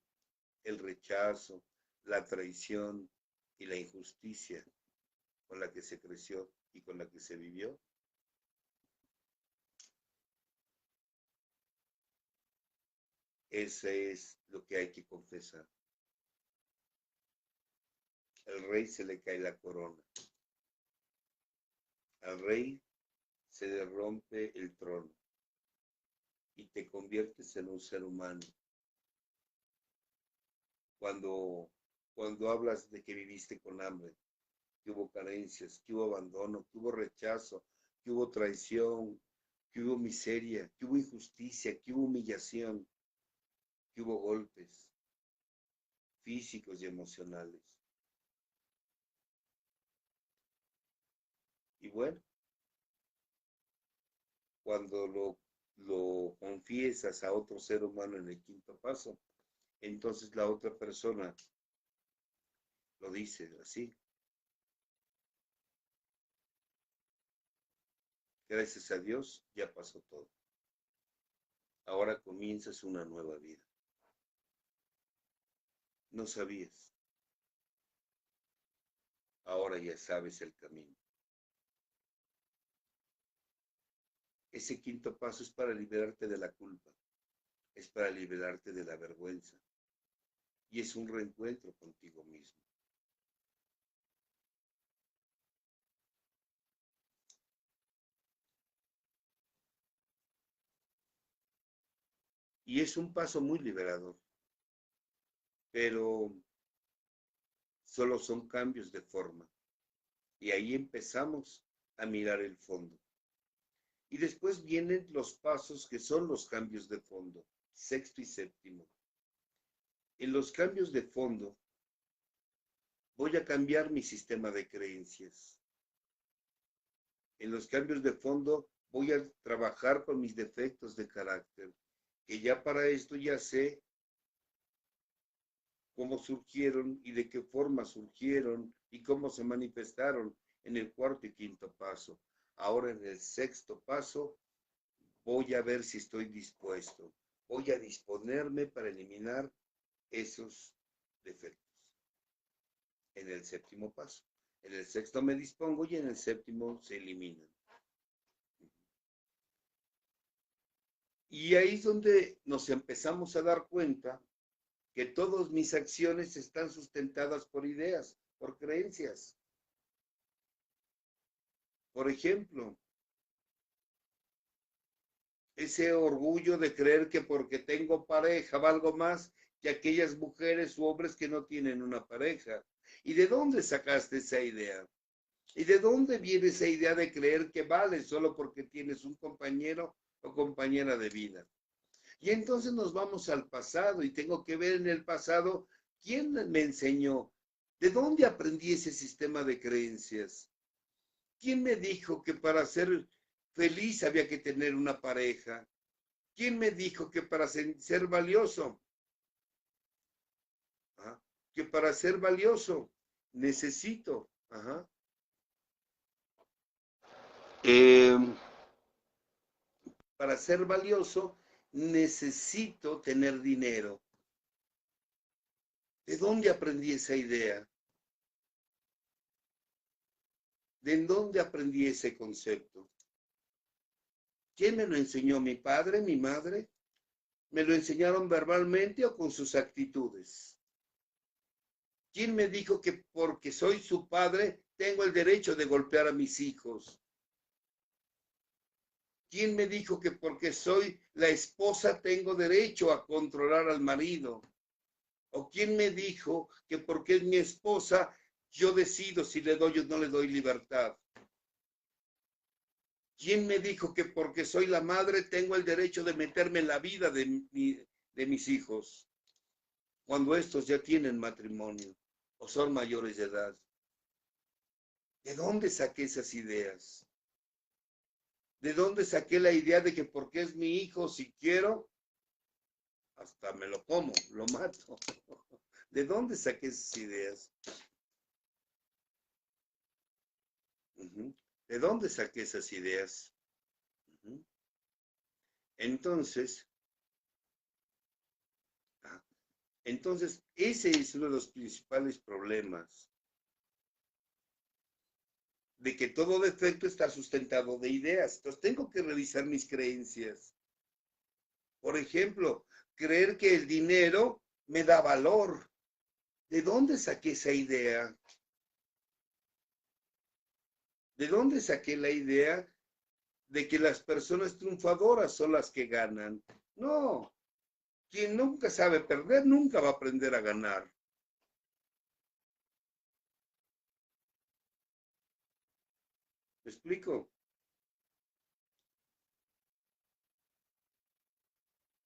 el rechazo, la traición y la injusticia con la que se creció y con la que se vivió. Ese es lo que hay que confesar. Al rey se le cae la corona. Al rey se le rompe el trono y te conviertes en un ser humano. Cuando hablas de que viviste con hambre, que hubo carencias, que hubo abandono, que hubo rechazo, que hubo traición, que hubo miseria, que hubo injusticia, que hubo humillación, que hubo golpes físicos y emocionales. Y bueno, cuando lo confiesas a otro ser humano en el quinto paso, entonces la otra persona lo dice así. Gracias a Dios ya pasó todo. Ahora comienzas una nueva vida. No sabías. Ahora ya sabes el camino. Ese quinto paso es para liberarte de la culpa. Es para liberarte de la vergüenza. Y es un reencuentro contigo mismo. Y es un paso muy liberador. Pero solo son cambios de forma. Y ahí empezamos a mirar el fondo. Y después vienen los pasos que son los cambios de fondo, sexto y séptimo. En los cambios de fondo voy a cambiar mi sistema de creencias. En los cambios de fondo voy a trabajar con mis defectos de carácter, que ya para esto ya sé cómo surgieron y de qué forma surgieron y cómo se manifestaron en el cuarto y quinto paso. Ahora en el sexto paso voy a ver si estoy dispuesto. Voy a disponerme para eliminar esos defectos. En el séptimo paso. En el sexto me dispongo y en el séptimo se eliminan. Y ahí es donde nos empezamos a dar cuenta que todas mis acciones están sustentadas por ideas, por creencias. Por ejemplo, ese orgullo de creer que porque tengo pareja valgo más que aquellas mujeres u hombres que no tienen una pareja. ¿Y de dónde sacaste esa idea? ¿Y de dónde viene esa idea de creer que vales solo porque tienes un compañero o compañera de vida? Y entonces nos vamos al pasado y tengo que ver en el pasado quién me enseñó, de dónde aprendí ese sistema de creencias. ¿Quién me dijo que para ser feliz había que tener una pareja? ¿Quién me dijo que para ser valioso, ¿ah? que para ser valioso necesito, eh, para ser valioso necesito tener dinero? ¿De dónde aprendí esa idea? ¿De dónde aprendí ese concepto? ¿Quién me lo enseñó? ¿Mi padre, mi madre? ¿Me lo enseñaron verbalmente o con sus actitudes? ¿Quién me dijo que porque soy su padre tengo el derecho de golpear a mis hijos? ¿Quién me dijo que porque soy la esposa tengo derecho a controlar al marido? ¿O quién me dijo que porque es mi esposa yo decido si le doy o no le doy libertad? ¿Quién me dijo que porque soy la madre tengo el derecho de meterme en la vida de mis hijos cuando estos ya tienen matrimonio o son mayores de edad? ¿De dónde saqué esas ideas? ¿De dónde saqué la idea de que porque es mi hijo, si quiero, hasta me lo como, lo mato? ¿De dónde saqué esas ideas? ¿De dónde saqué esas ideas? Entonces, ese es uno de los principales problemas, de que todo defecto está sustentado de ideas. Entonces, tengo que revisar mis creencias. Por ejemplo, creer que el dinero me da valor. ¿De dónde saqué esa idea? ¿De dónde saqué la idea de que las personas triunfadoras son las que ganan? No, quien nunca sabe perder nunca va a aprender a ganar. ¿Me explico?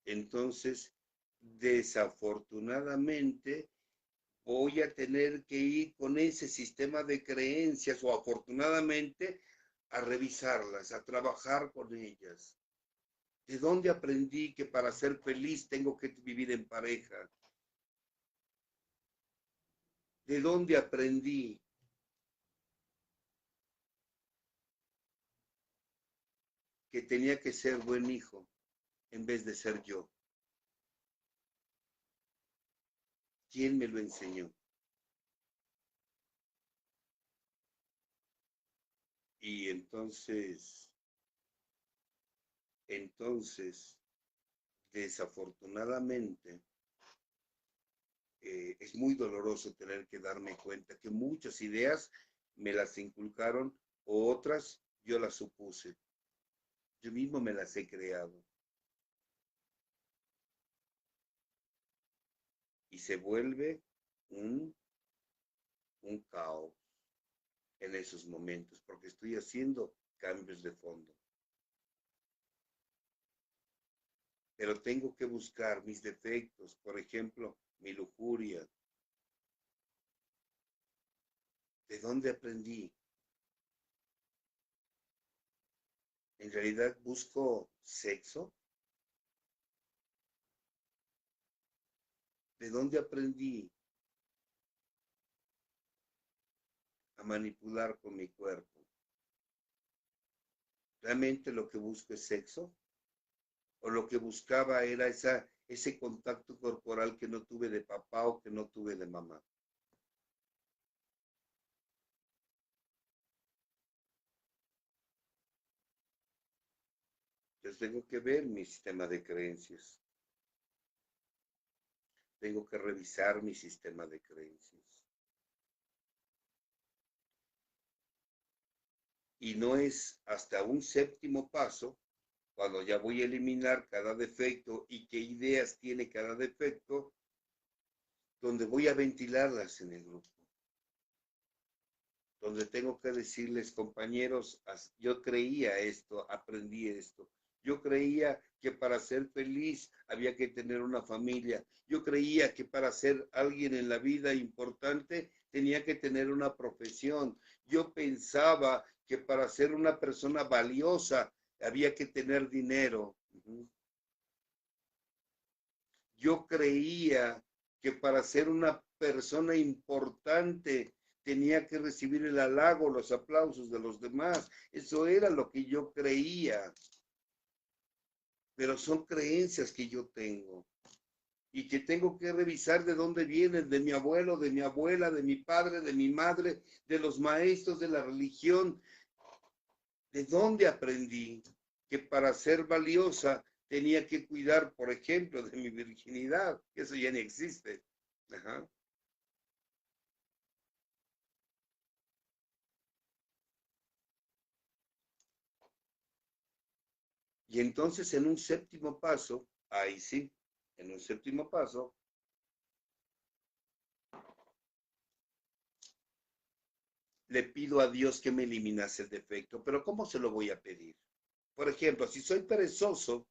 Entonces, desafortunadamente, voy a tener que ir con ese sistema de creencias o afortunadamente a revisarlas, a trabajar con ellas. ¿De dónde aprendí que para ser feliz tengo que vivir en pareja? ¿De dónde aprendí que tenía que ser buen hijo en vez de ser yo? ¿Quién me lo enseñó? Y entonces, desafortunadamente, es muy doloroso tener que darme cuenta que muchas ideas me las inculcaron o otras yo las supuse. Yo mismo me las he creado. Y se vuelve un, un caos en esos momentos porque estoy haciendo cambios de fondo. Pero tengo que buscar mis defectos, por ejemplo, mi lujuria. ¿De dónde aprendí? ¿En realidad busco sexo? ¿De dónde aprendí a manipular con mi cuerpo? ¿Realmente lo que busco es sexo? ¿O lo que buscaba era ese contacto corporal que no tuve de papá o que no tuve de mamá? Entonces tengo que ver mi sistema de creencias. Tengo que revisar mi sistema de creencias. Y no es hasta un séptimo paso, cuando ya voy a eliminar cada defecto y qué ideas tiene cada defecto, donde voy a ventilarlas en el grupo. donde tengo que decirles, compañeros, yo creía esto, aprendí esto. Yo creía que para ser feliz había que tener una familia. Yo creía que para ser alguien en la vida importante tenía que tener una profesión. Yo pensaba que para ser una persona valiosa había que tener dinero. Yo creía que para ser una persona importante tenía que recibir el halago, los aplausos de los demás. Eso era lo que yo creía. Pero son creencias que yo tengo y que tengo que revisar de dónde vienen, de mi abuelo, de mi abuela, de mi padre, de mi madre, de los maestros de la religión, de dónde aprendí que para ser valiosa tenía que cuidar, por ejemplo, de mi virginidad, que eso ya no existe. Ajá. Y entonces en un séptimo paso, ahí sí, en un séptimo paso, le pido a Dios que me eliminase el defecto. Pero ¿cómo se lo voy a pedir? Por ejemplo, si soy perezoso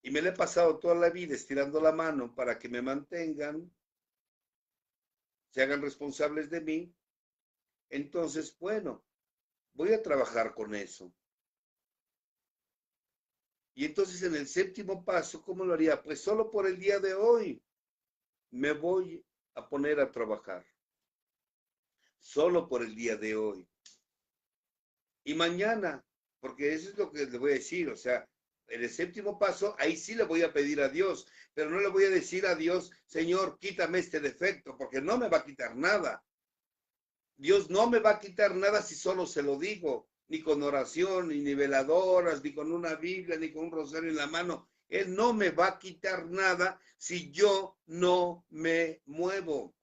y me le he pasado toda la vida estirando la mano para que me mantengan, se hagan responsables de mí, entonces, bueno, voy a trabajar con eso. Y entonces en el séptimo paso, ¿cómo lo haría? Pues solo por el día de hoy me voy a poner a trabajar. Solo por el día de hoy. Y mañana, porque eso es lo que le voy a decir, o sea, en el séptimo paso, ahí sí le voy a pedir a Dios, pero no le voy a decir a Dios, Señor, quítame este defecto, porque no me va a quitar nada. Dios no me va a quitar nada si solo se lo digo, ni con oración, ni veladoras, ni con una Biblia, ni con un rosario en la mano. Él no me va a quitar nada si yo no me muevo.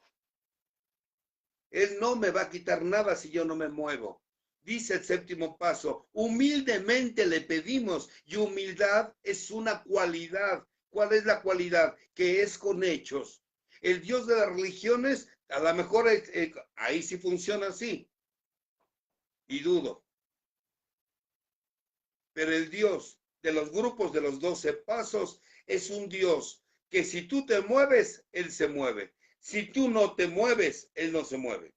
Él no me va a quitar nada si yo no me muevo. Dice el séptimo paso, humildemente le pedimos y humildad es una cualidad. ¿Cuál es la cualidad? Que es con hechos. El Dios de las religiones, a lo mejor ahí sí funciona así, y dudo. Pero el Dios de los grupos de los 12 pasos es un Dios que si tú te mueves, Él se mueve. Si tú no te mueves, Él no se mueve.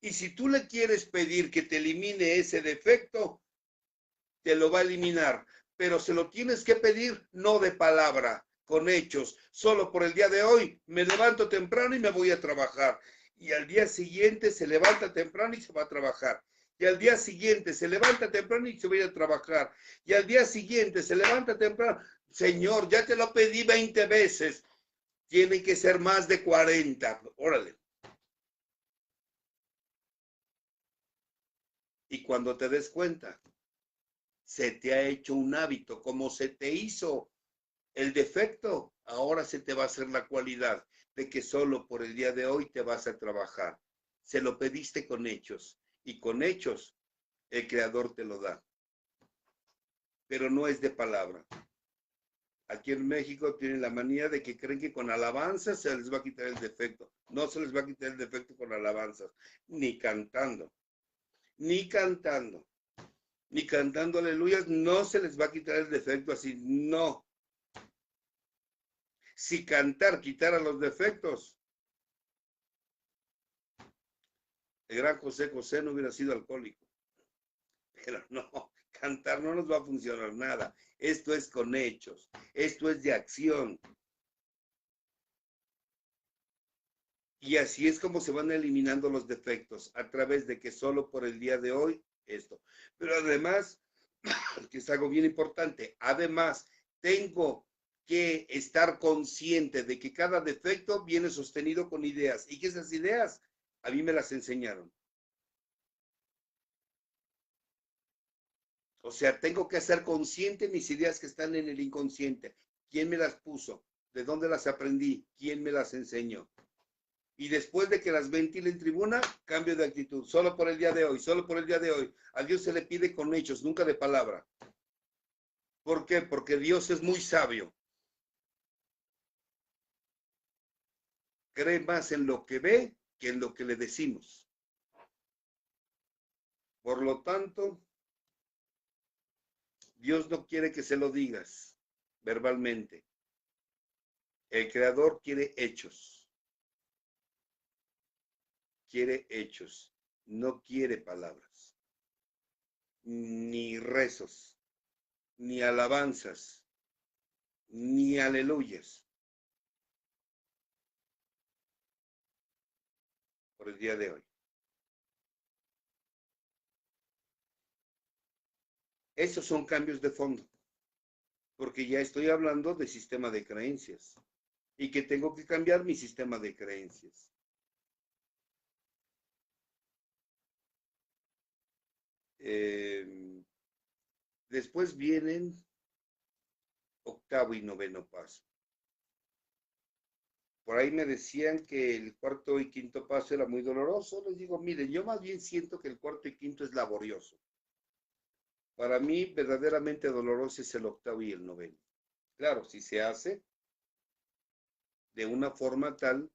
Y si tú le quieres pedir que te elimine ese defecto, te lo va a eliminar. Pero se lo tienes que pedir no de palabra, con hechos. Solo por el día de hoy me levanto temprano y me voy a trabajar. Y al día siguiente se levanta temprano y se va a trabajar. Y al día siguiente se levanta temprano y se va a trabajar. Y al día siguiente se levanta temprano. Señor, ya te lo pedí 20 veces. Tiene que ser más de 40. Órale. Y cuando te des cuenta, se te ha hecho un hábito, como se te hizo el defecto, ahora se te va a hacer la cualidad de que solo por el día de hoy te vas a trabajar. Se lo pediste con hechos y con hechos el creador te lo da, pero no es de palabra. Aquí en México tienen la manía de que creen que con alabanzas se les va a quitar el defecto. No se les va a quitar el defecto con alabanzas, ni cantando, ni cantando. Ni cantando aleluyas, no se les va a quitar el defecto así, no. Si cantar quitara los defectos, el gran José José no hubiera sido alcohólico. Pero no, cantar no nos va a funcionar nada. Esto es con hechos, esto es de acción. Y así es como se van eliminando los defectos, a través de que solo por el día de hoy, esto. Pero además, que es algo bien importante, además, tengo que estar consciente de que cada defecto viene sostenido con ideas y que esas ideas a mí me las enseñaron. O sea, tengo que ser consciente de mis ideas que están en el inconsciente. ¿Quién me las puso? ¿De dónde las aprendí? ¿Quién me las enseñó? Y después de que las ventile en tribuna, cambio de actitud. Solo por el día de hoy, solo por el día de hoy. A Dios se le pide con hechos, nunca de palabra. ¿Por qué? Porque Dios es muy sabio. Cree más en lo que ve que en lo que le decimos. Por lo tanto, Dios no quiere que se lo digas verbalmente. El Creador quiere hechos, no quiere palabras, ni rezos, ni alabanzas, ni aleluyas por el día de hoy. Esos son cambios de fondo, porque ya estoy hablando de sistema de creencias y que tengo que cambiar mi sistema de creencias. Después vienen octavo y noveno paso. Por ahí me decían que el cuarto y quinto paso era muy doloroso. Les digo, miren, yo más bien siento que el cuarto y quinto es laborioso. Para mí, verdaderamente doloroso es el octavo y el noveno. Claro, si se hace de una forma tal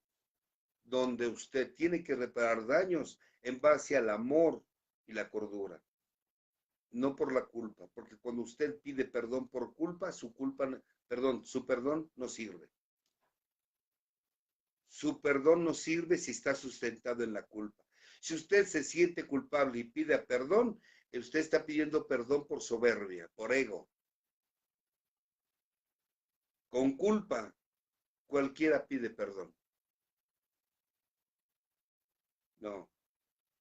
donde usted tiene que reparar daños en base al amor y la cordura, no por la culpa, porque cuando usted pide perdón por culpa, su perdón no sirve. Su perdón no sirve si está sustentado en la culpa. Si usted se siente culpable y pide perdón, usted está pidiendo perdón por soberbia, por ego. Con culpa, cualquiera pide perdón. No,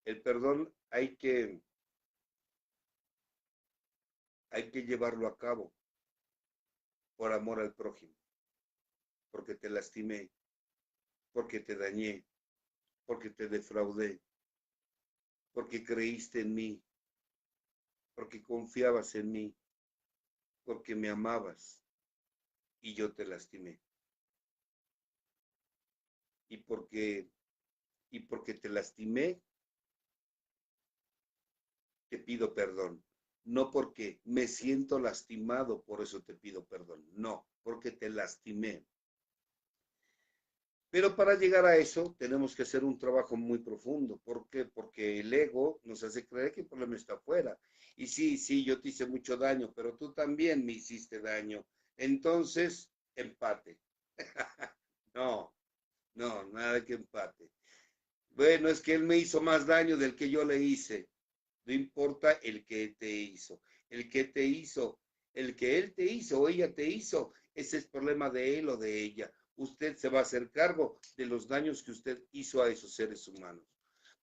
el perdón hay que llevarlo a cabo por amor al prójimo, porque te lastimé, porque te dañé, porque te defraudé, porque creíste en mí, porque confiabas en mí, porque me amabas y yo te lastimé. Y porque te lastimé, te pido perdón. No porque me siento lastimado, por eso te pido perdón. No, porque te lastimé. Pero para llegar a eso tenemos que hacer un trabajo muy profundo. ¿Por qué? Porque el ego nos hace creer que el problema está afuera. Y sí, yo te hice mucho daño, pero tú también me hiciste daño. Entonces, empate. No, no, nada que empate. Bueno, es que él me hizo más daño del que yo le hice. No importa el que te hizo. El que te hizo, el que él te hizo o ella te hizo, ese es problema de él o de ella. Usted se va a hacer cargo de los daños que usted hizo a esos seres humanos.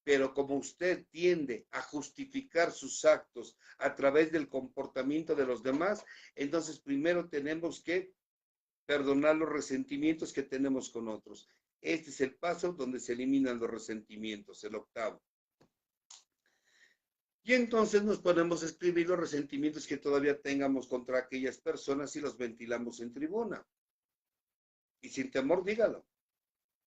Pero como usted tiende a justificar sus actos a través del comportamiento de los demás, entonces primero tenemos que perdonar los resentimientos que tenemos con otros. Este es el paso donde se eliminan los resentimientos, el octavo. Y entonces nos ponemos a escribir los resentimientos que todavía tengamos contra aquellas personas y los ventilamos en tribuna. Y sin temor, dígalo.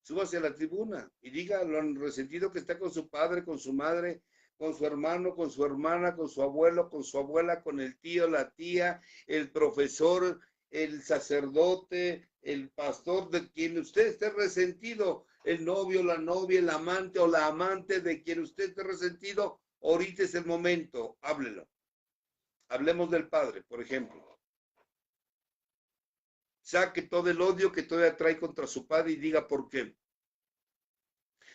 Súbase a la tribuna y diga lo resentido que está con su padre, con su madre, con su hermano, con su hermana, con su abuelo, con su abuela, con el tío, la tía, el profesor, el sacerdote, el pastor de quien usted esté resentido, el novio, la novia, el amante o la amante de quien usted esté resentido. Ahorita es el momento, háblelo. Hablemos del padre, por ejemplo. Saque todo el odio que todavía trae contra su padre y diga por qué.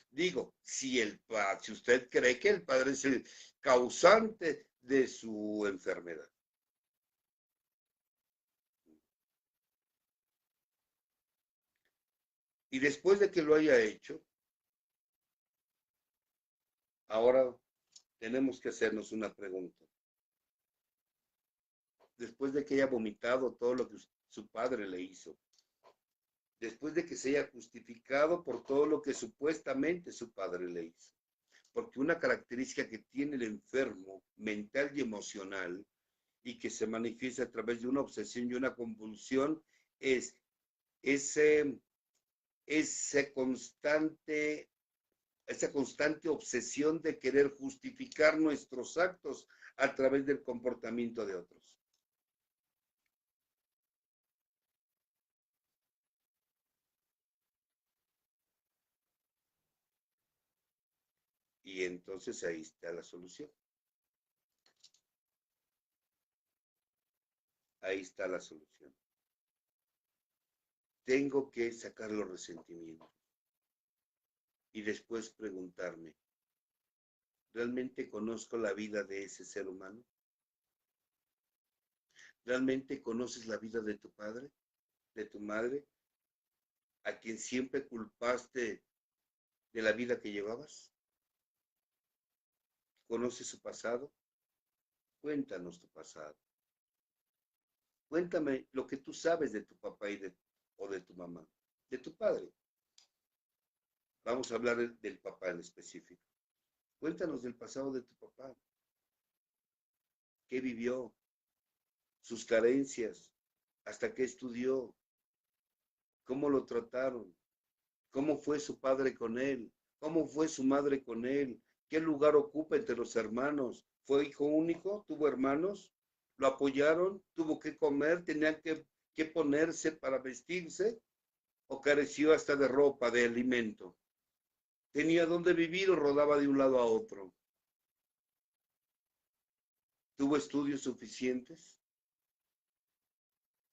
Digo, si usted cree que el padre es el causante de su enfermedad. Y después de que lo haya hecho, ahora tenemos que hacernos una pregunta. Después de que haya vomitado todo lo que su padre le hizo, después de que se haya justificado por todo lo que supuestamente su padre le hizo. Porque una característica que tiene el enfermo mental y emocional y que se manifiesta a través de una obsesión y una convulsión es ese, ese constante, esa constante obsesión de querer justificar nuestros actos a través del comportamiento de otros. Y entonces ahí está la solución. ahí está la solución. Tengo que sacar los resentimientos y después preguntarme, ¿realmente conozco la vida de ese ser humano? ¿Realmente conoces la vida de tu padre, de tu madre, a quien siempre culpaste de la vida que llevabas? ¿Conoces su pasado? Cuéntanos tu pasado. Cuéntame lo que tú sabes de tu papá o de tu mamá, de tu padre. Vamos a hablar del papá en específico. Cuéntanos del pasado de tu papá. ¿Qué vivió? Sus carencias. ¿Hasta qué estudió? ¿Cómo lo trataron? ¿Cómo fue su padre con él? ¿Cómo fue su madre con él? ¿Qué lugar ocupa entre los hermanos? ¿Fue hijo único? ¿Tuvo hermanos? ¿Lo apoyaron? ¿Tuvo que comer? ¿Tenían que ponerse para vestirse? ¿O careció hasta de ropa, de alimento? ¿Tenía dónde vivir o rodaba de un lado a otro? ¿Tuvo estudios suficientes?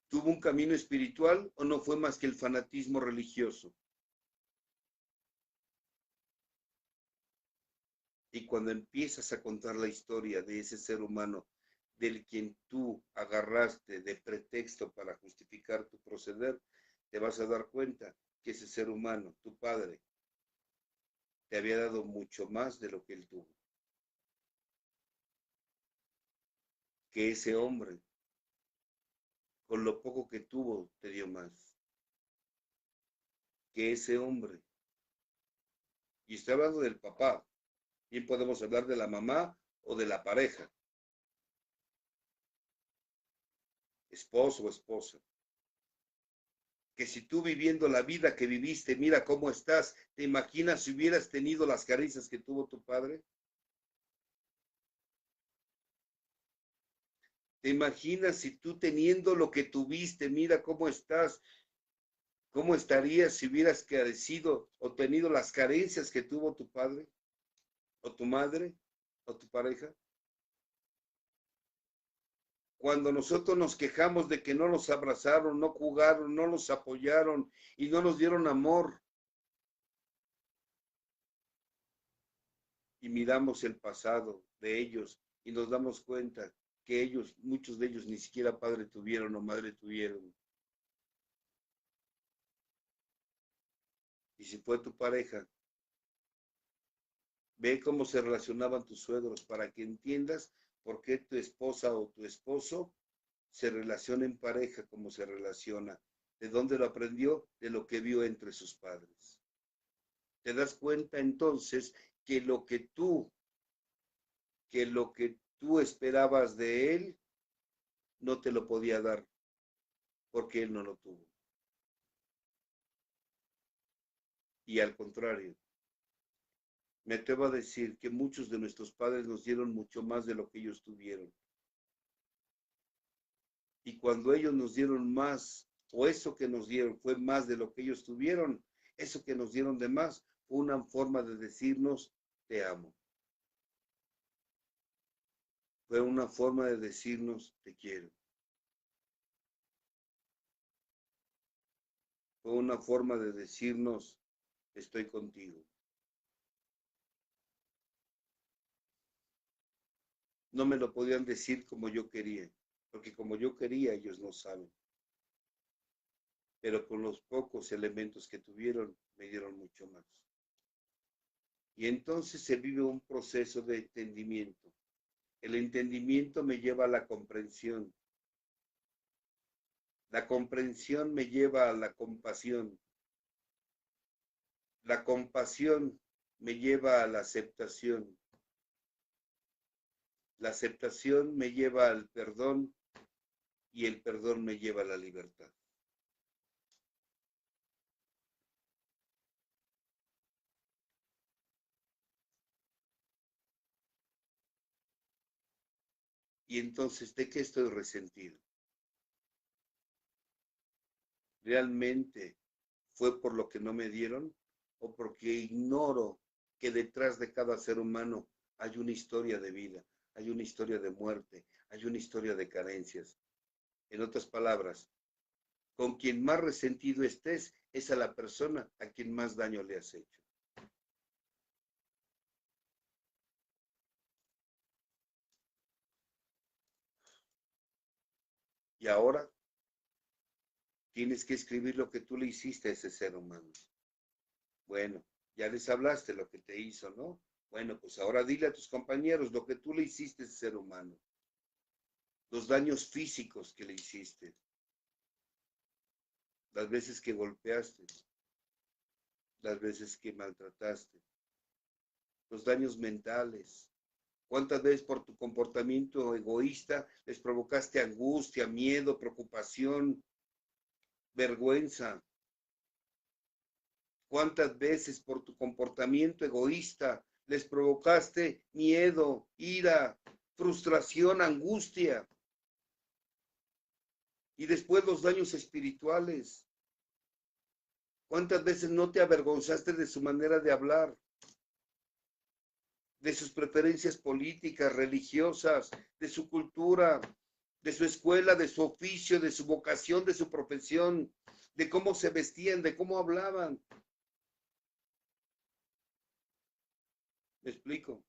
¿Tuvo un camino espiritual o no fue más que el fanatismo religioso? Y cuando empiezas a contar la historia de ese ser humano del quien tú agarraste de pretexto para justificar tu proceder, te vas a dar cuenta que ese ser humano, tu padre, te había dado mucho más de lo que él tuvo. Que ese hombre, con lo poco que tuvo, te dio más. Que ese hombre, y estoy hablando del papá, bien podemos hablar de la mamá o de la pareja, esposo o esposa, que si tú viviendo la vida que viviste, mira cómo estás, ¿te imaginas si hubieras tenido las carencias que tuvo tu padre? ¿Te imaginas si tú teniendo lo que tuviste, mira cómo estás, cómo estarías si hubieras carecido o tenido las carencias que tuvo tu padre o tu madre o tu pareja? Cuando nosotros nos quejamos de que no nos abrazaron, no jugaron, no nos apoyaron y no nos dieron amor, y miramos el pasado de ellos y nos damos cuenta que ellos, muchos de ellos ni siquiera padre tuvieron o madre tuvieron. Y si fue tu pareja, ve cómo se relacionaban tus suegros para que entiendas por qué tu esposa o tu esposo se relaciona en pareja como se relaciona. ¿De dónde lo aprendió? De lo que vio entre sus padres. Te das cuenta entonces que lo que tú esperabas de él no te lo podía dar porque él no lo tuvo. Y al contrario, me atrevo a decir que muchos de nuestros padres nos dieron mucho más de lo que ellos tuvieron. Y cuando ellos nos dieron más, o eso que nos dieron fue más de lo que ellos tuvieron, eso que nos dieron de más fue una forma de decirnos, te amo. Fue una forma de decirnos, te quiero. Fue una forma de decirnos, estoy contigo. No me lo podían decir como yo quería, porque como yo quería, ellos no saben. Pero con los pocos elementos que tuvieron, me dieron mucho más. Y entonces se vive un proceso de entendimiento. El entendimiento me lleva a la comprensión. La comprensión me lleva a la compasión. La compasión me lleva a la aceptación. La aceptación me lleva al perdón y el perdón me lleva a la libertad. Y entonces, ¿de qué estoy resentido? ¿Realmente fue por lo que no me dieron o porque ignoro que detrás de cada ser humano hay una historia de vida, hay una historia de muerte, hay una historia de carencias? En otras palabras, con quien más resentido estés, es a la persona a quien más daño le has hecho. Y ahora tienes que escribir lo que tú le hiciste a ese ser humano. Bueno, ya les hablaste lo que te hizo, ¿no? Bueno, pues ahora dile a tus compañeros lo que tú le hiciste a ese ser humano. Los daños físicos que le hiciste. Las veces que golpeaste. Las veces que maltrataste. Los daños mentales. ¿Cuántas veces por tu comportamiento egoísta les provocaste angustia, miedo, preocupación, vergüenza? ¿Cuántas veces por tu comportamiento egoísta les provocaste miedo, ira, frustración, angustia? Y después los daños espirituales. ¿Cuántas veces no te avergonzaste de su manera de hablar, de sus preferencias políticas, religiosas, de su cultura, de su escuela, de su oficio, de su vocación, de su profesión, de cómo se vestían, de cómo hablaban? ¿Me explico?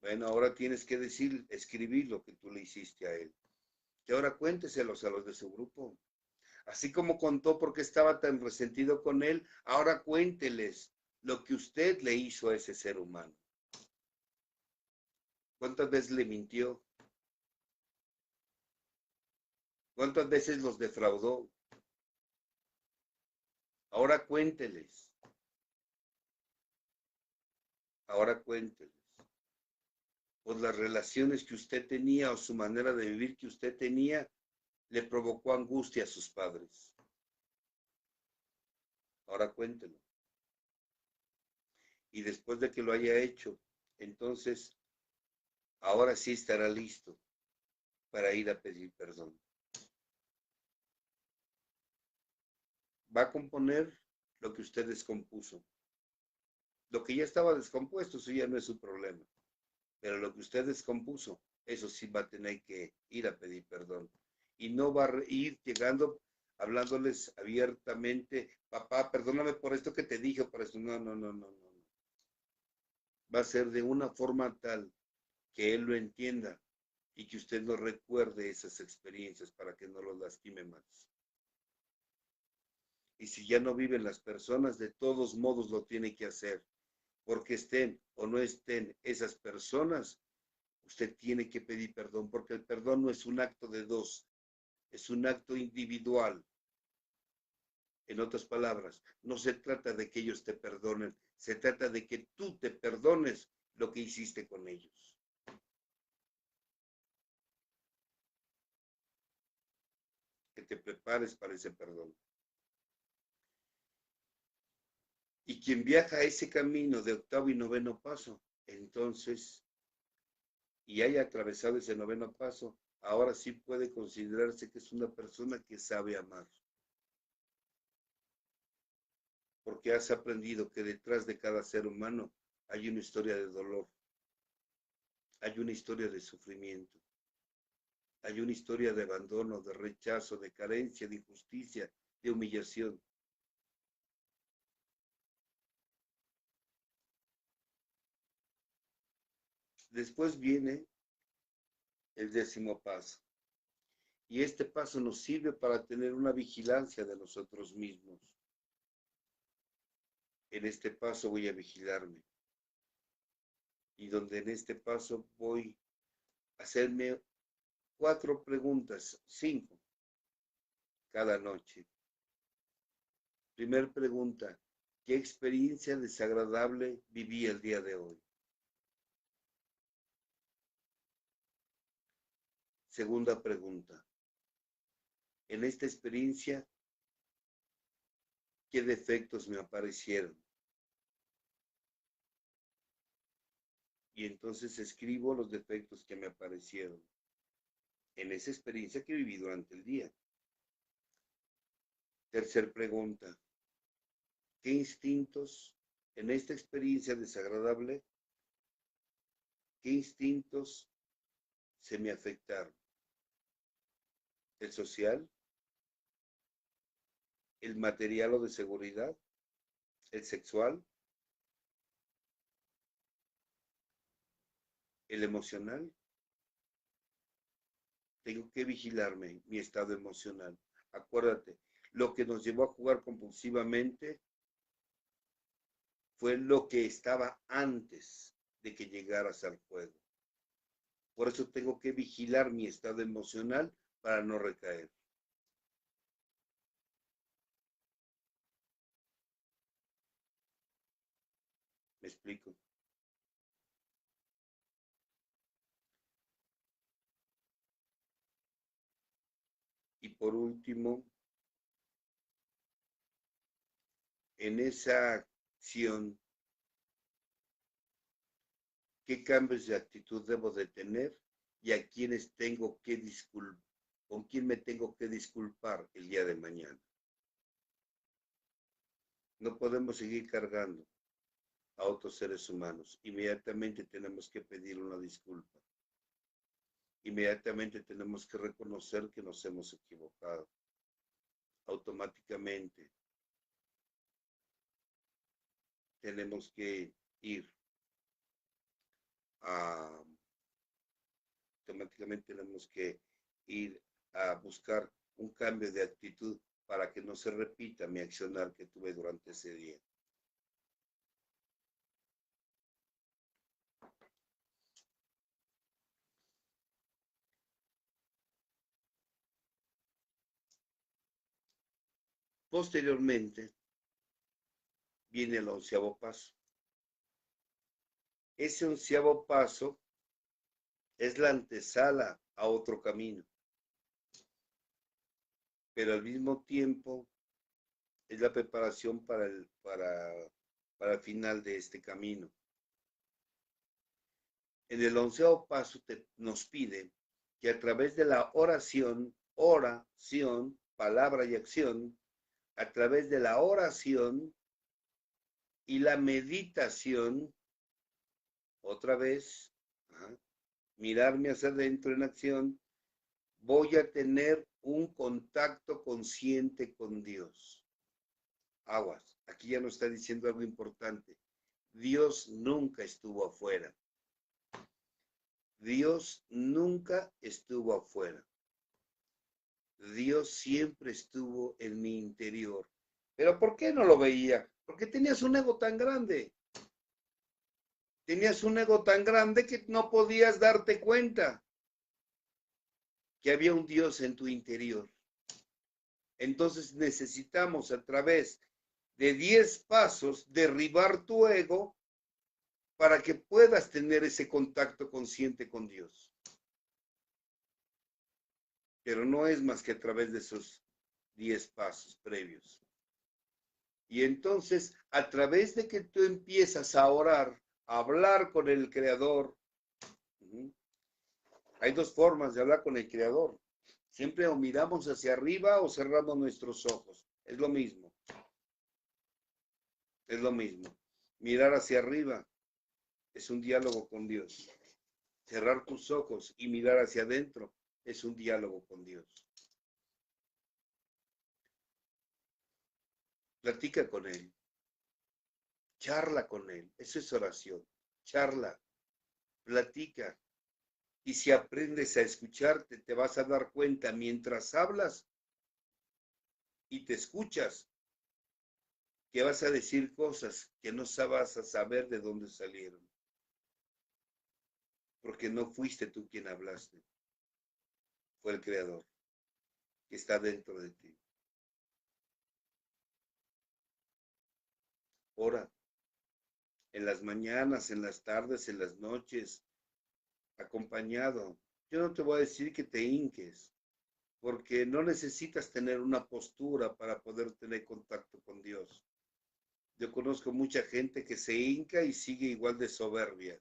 Bueno, ahora tienes que decir, escribir lo que tú le hiciste a él. Y ahora cuénteselos a los de su grupo. Así como contó por qué estaba tan resentido con él, ahora cuénteles lo que usted le hizo a ese ser humano. ¿Cuántas veces le mintió? ¿Cuántas veces los defraudó? Ahora cuénteles. Ahora cuénteles. Pues las relaciones que usted tenía o su manera de vivir que usted tenía le provocó angustia a sus padres. Ahora cuéntelo. Y después de que lo haya hecho, entonces ahora sí estará listo para ir a pedir perdón. Va a componer lo que usted descompuso. Lo que ya estaba descompuesto, eso ya no es su problema. Pero lo que usted descompuso, eso sí va a tener que ir a pedir perdón. Y no va a ir llegando hablándoles abiertamente, papá, perdóname por esto que te dije, por esto. No, no, no, no, no. Va a ser de una forma tal que él lo entienda y que usted no recuerde esas experiencias para que no los lastime más. Y si ya no viven las personas, de todos modos lo tiene que hacer, porque estén o no estén esas personas, usted tiene que pedir perdón, porque el perdón no es un acto de dos, es un acto individual. En otras palabras, no se trata de que ellos te perdonen, se trata de que tú te perdones lo que hiciste con ellos. Que te prepares para ese perdón. Y quien viaja a ese camino de octavo y noveno paso, entonces, y haya atravesado ese noveno paso, ahora sí puede considerarse que es una persona que sabe amar. Porque has aprendido que detrás de cada ser humano hay una historia de dolor, hay una historia de sufrimiento, hay una historia de abandono, de rechazo, de carencia, de injusticia, de humillación. Después viene el 10º paso. Y este paso nos sirve para tener una vigilancia de nosotros mismos. En este paso voy a vigilarme. Y donde en este paso voy a hacerme 4 preguntas, 5 cada noche. Primer pregunta, ¿qué experiencia desagradable viví el día de hoy? Segunda pregunta, en esta experiencia, ¿qué defectos me aparecieron? Y entonces escribo los defectos que me aparecieron en esa experiencia que viví durante el día. Tercer pregunta, ¿qué instintos en esta experiencia desagradable, qué instintos se me afectaron. El social, el material o de seguridad, el sexual, el emocional. Tengo que vigilarme, mi estado emocional. Acuérdate, lo que nos llevó a jugar compulsivamente fue lo que estaba antes de que llegaras al juego. Por eso tengo que vigilar mi estado emocional para no recaer. ¿Me explico? Y por último, en esa acción, ¿qué cambios de actitud debo de tener y a quiénes tengo que disculpar? ¿Con quién me tengo que disculpar el día de mañana? No podemos seguir cargando a otros seres humanos. Inmediatamente tenemos que pedir una disculpa. Inmediatamente tenemos que reconocer que nos hemos equivocado. Automáticamente tenemos que ir a, automáticamente tenemos que ir a buscar un cambio de actitud para que no se repita mi accionar que tuve durante ese día. Posteriormente viene el 11º paso. Ese 11º paso es la antesala a otro camino, pero al mismo tiempo es la preparación para el final de este camino. En el 11º paso nos pide que a través de la oración, palabra y acción, a través de la oración y la meditación, otra vez, mirarme hacia adentro en acción, voy a tener un contacto consciente con Dios. Aguas, aquí ya nos está diciendo algo importante. Dios nunca estuvo afuera. Dios nunca estuvo afuera. Dios siempre estuvo en mi interior. ¿Pero por qué no lo veía? Porque tenías un ego tan grande. Tenías un ego tan grande que no podías darte cuenta que había un Dios en tu interior. Entonces necesitamos a través de 10 pasos derribar tu ego para que puedas tener ese contacto consciente con Dios. Pero no es más que a través de esos 10 pasos previos. Y entonces, a través de que tú empiezas a orar, a hablar con el Creador, hay dos formas de hablar con el Creador. Siempre o miramos hacia arriba o cerramos nuestros ojos. Es lo mismo. Es lo mismo. Mirar hacia arriba es un diálogo con Dios. Cerrar tus ojos y mirar hacia adentro es un diálogo con Dios. Platica con Él. Charla con Él. Eso es oración. Charla. Platica. Y si aprendes a escucharte, te vas a dar cuenta mientras hablas y te escuchas que vas a decir cosas que no vas a saber de dónde salieron. Porque no fuiste tú quien hablaste. Fue el Creador que está dentro de ti. Ora. En las mañanas, en las tardes, en las noches, acompañado. Yo no te voy a decir que te hinques, porque no necesitas tener una postura para poder tener contacto con Dios. Yo conozco mucha gente que se hinca y sigue igual de soberbia.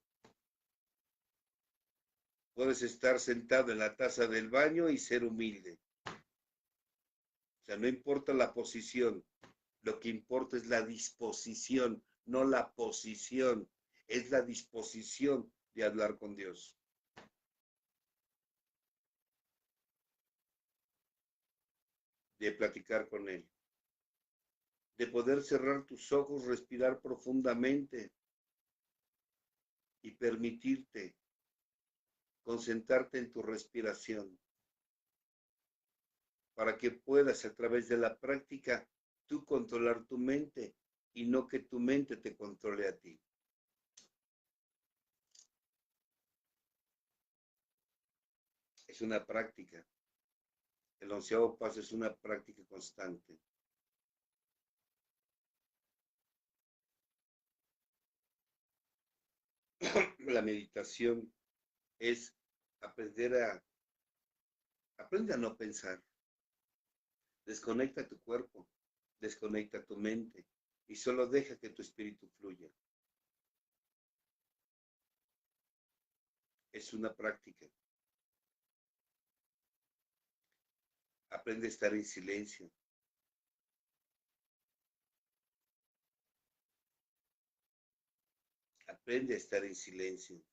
Puedes estar sentado en la taza del baño y ser humilde. O sea, no importa la posición, lo que importa es la disposición, no la posición, es la disposición de hablar con Dios. de platicar con Él, de poder cerrar tus ojos, respirar profundamente y permitirte concentrarte en tu respiración para que puedas a través de la práctica tú controlar tu mente y no que tu mente te controle a ti. Es una práctica. El 11º paso es una práctica constante. La meditación es aprende a no pensar. Desconecta tu cuerpo, desconecta tu mente y solo deja que tu espíritu fluya. Es una práctica. Aprende a estar en silencio. Aprende a estar en silencio.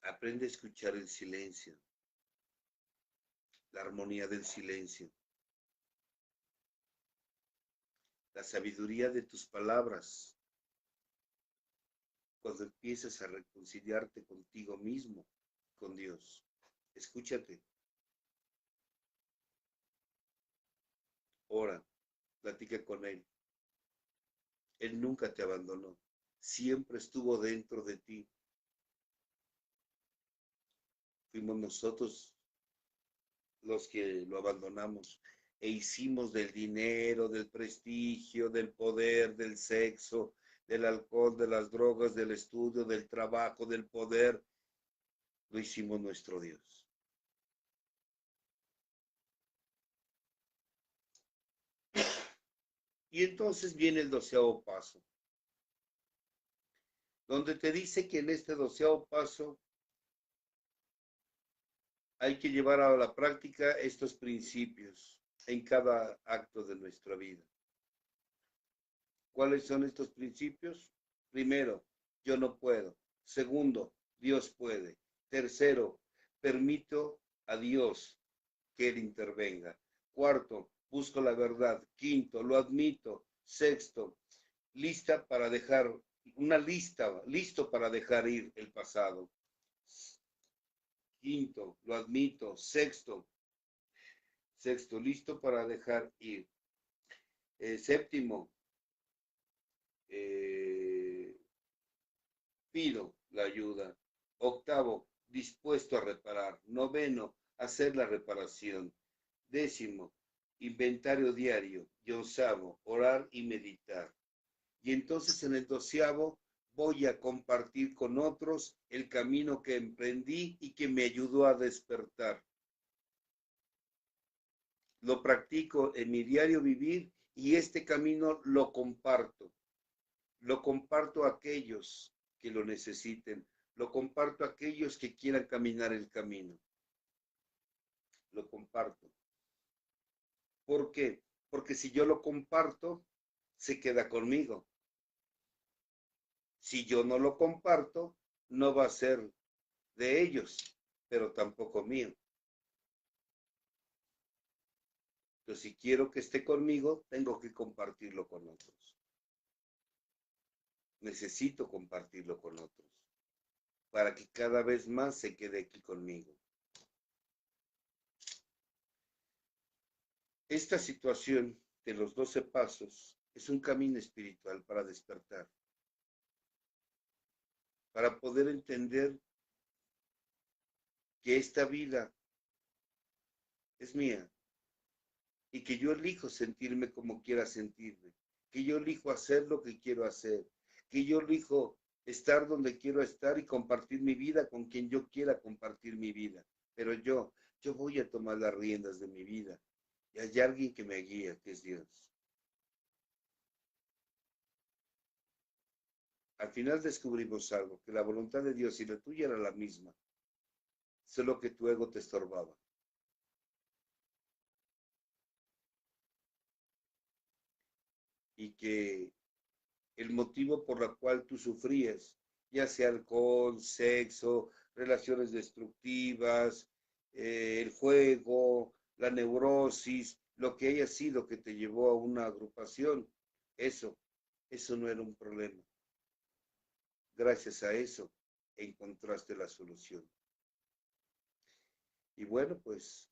Aprende a escuchar el silencio. La armonía del silencio. La sabiduría de tus palabras. Cuando empieces a reconciliarte contigo mismo, con Dios. Escúchate. Ora, platica con Él. Él nunca te abandonó. Siempre estuvo dentro de ti. Fuimos nosotros los que lo abandonamos e hicimos del dinero, del prestigio, del poder, del sexo, del alcohol, de las drogas, del estudio, del trabajo, del poder, lo hicimos nuestro Dios. Y entonces viene el 12º paso, donde te dice que en este 12º paso hay que llevar a la práctica estos principios en cada acto de nuestra vida. ¿Cuáles son estos principios? Primero, yo no puedo. Segundo, Dios puede. Tercero, permito a Dios que Él intervenga. Cuarto, busco la verdad. Quinto, lo admito. Sexto, listo para dejar ir el pasado. Quinto, lo admito. Sexto, listo para dejar ir. Séptimo, pido la ayuda. Octavo, dispuesto a reparar. Noveno, hacer la reparación. Décimo, inventario diario. Y onceavo, orar y meditar. Y entonces en el 12º voy a compartir con otros el camino que emprendí y que me ayudó a despertar. Lo practico en mi diario vivir y este camino lo comparto. Lo comparto a aquellos que lo necesiten. Lo comparto a aquellos que quieran caminar el camino. Lo comparto. ¿Por qué? Porque si yo lo comparto, se queda conmigo. Si yo no lo comparto, no va a ser de ellos, pero tampoco mío. Entonces, si quiero que esté conmigo, tengo que compartirlo con otros. Necesito compartirlo con otros para que cada vez más se quede aquí conmigo. Esta situación de los 12 pasos es un camino espiritual para despertar, para poder entender que esta vida es mía y que yo elijo sentirme como quiera sentirme, que yo elijo hacer lo que quiero hacer, que yo elijo estar donde quiero estar y compartir mi vida con quien yo quiera compartir mi vida. Pero yo voy a tomar las riendas de mi vida y hay alguien que me guía, que es Dios. Al final descubrimos algo, que la voluntad de Dios y la tuya era la misma, solo que tu ego te estorbaba. Y que el motivo por el cual tú sufrías, ya sea alcohol, sexo, relaciones destructivas, el juego, la neurosis, lo que haya sido que te llevó a una agrupación, eso no era un problema. Gracias a eso encontraste la solución. Y bueno, pues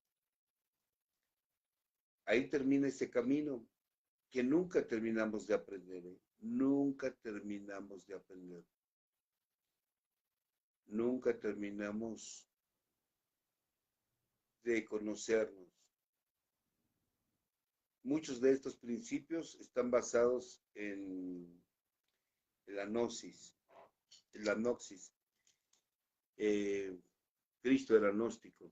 ahí termina ese camino que nunca terminamos de aprender, ¿eh? Nunca terminamos de aprender. Nunca terminamos de conocernos. Muchos de estos principios están basados en la gnosis. La gnosis. Cristo era gnóstico.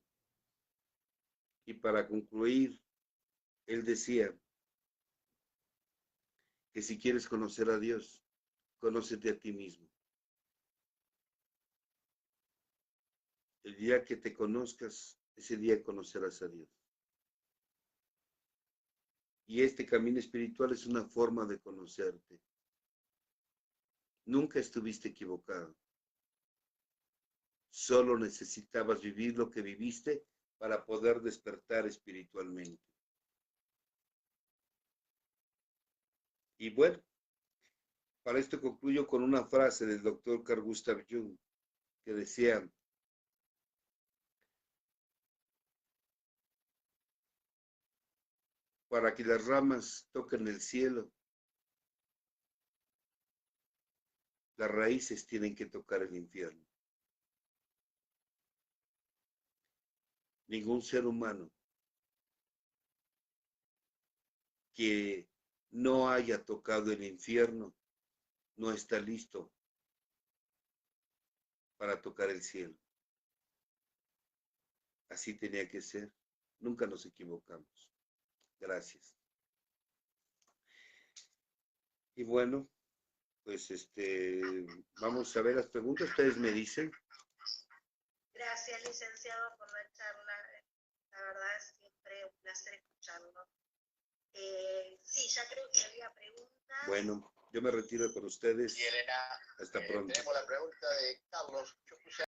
Y para concluir, él decía que si quieres conocer a Dios, conócete a ti mismo. El día que te conozcas, ese día conocerás a Dios. Y este camino espiritual es una forma de conocerte. Nunca estuviste equivocado. Solo necesitabas vivir lo que viviste para poder despertar espiritualmente. Y bueno, para esto concluyo con una frase del doctor Carl Gustav Jung, que decía: para que las ramas toquen el cielo, las raíces tienen que tocar el infierno. Ningún ser humano que no haya tocado el infierno no está listo para tocar el cielo. Así tenía que ser. Nunca nos equivocamos. Gracias. Y bueno, pues vamos a ver las preguntas. Ustedes me dicen. Gracias, licenciado, por la charla. La verdad es siempre un placer escucharlo. Sí, ya creo que había preguntas. Bueno, yo me retiro con ustedes. Y Elena, hasta pronto. Tenemos la pregunta de Carlos. Yo puse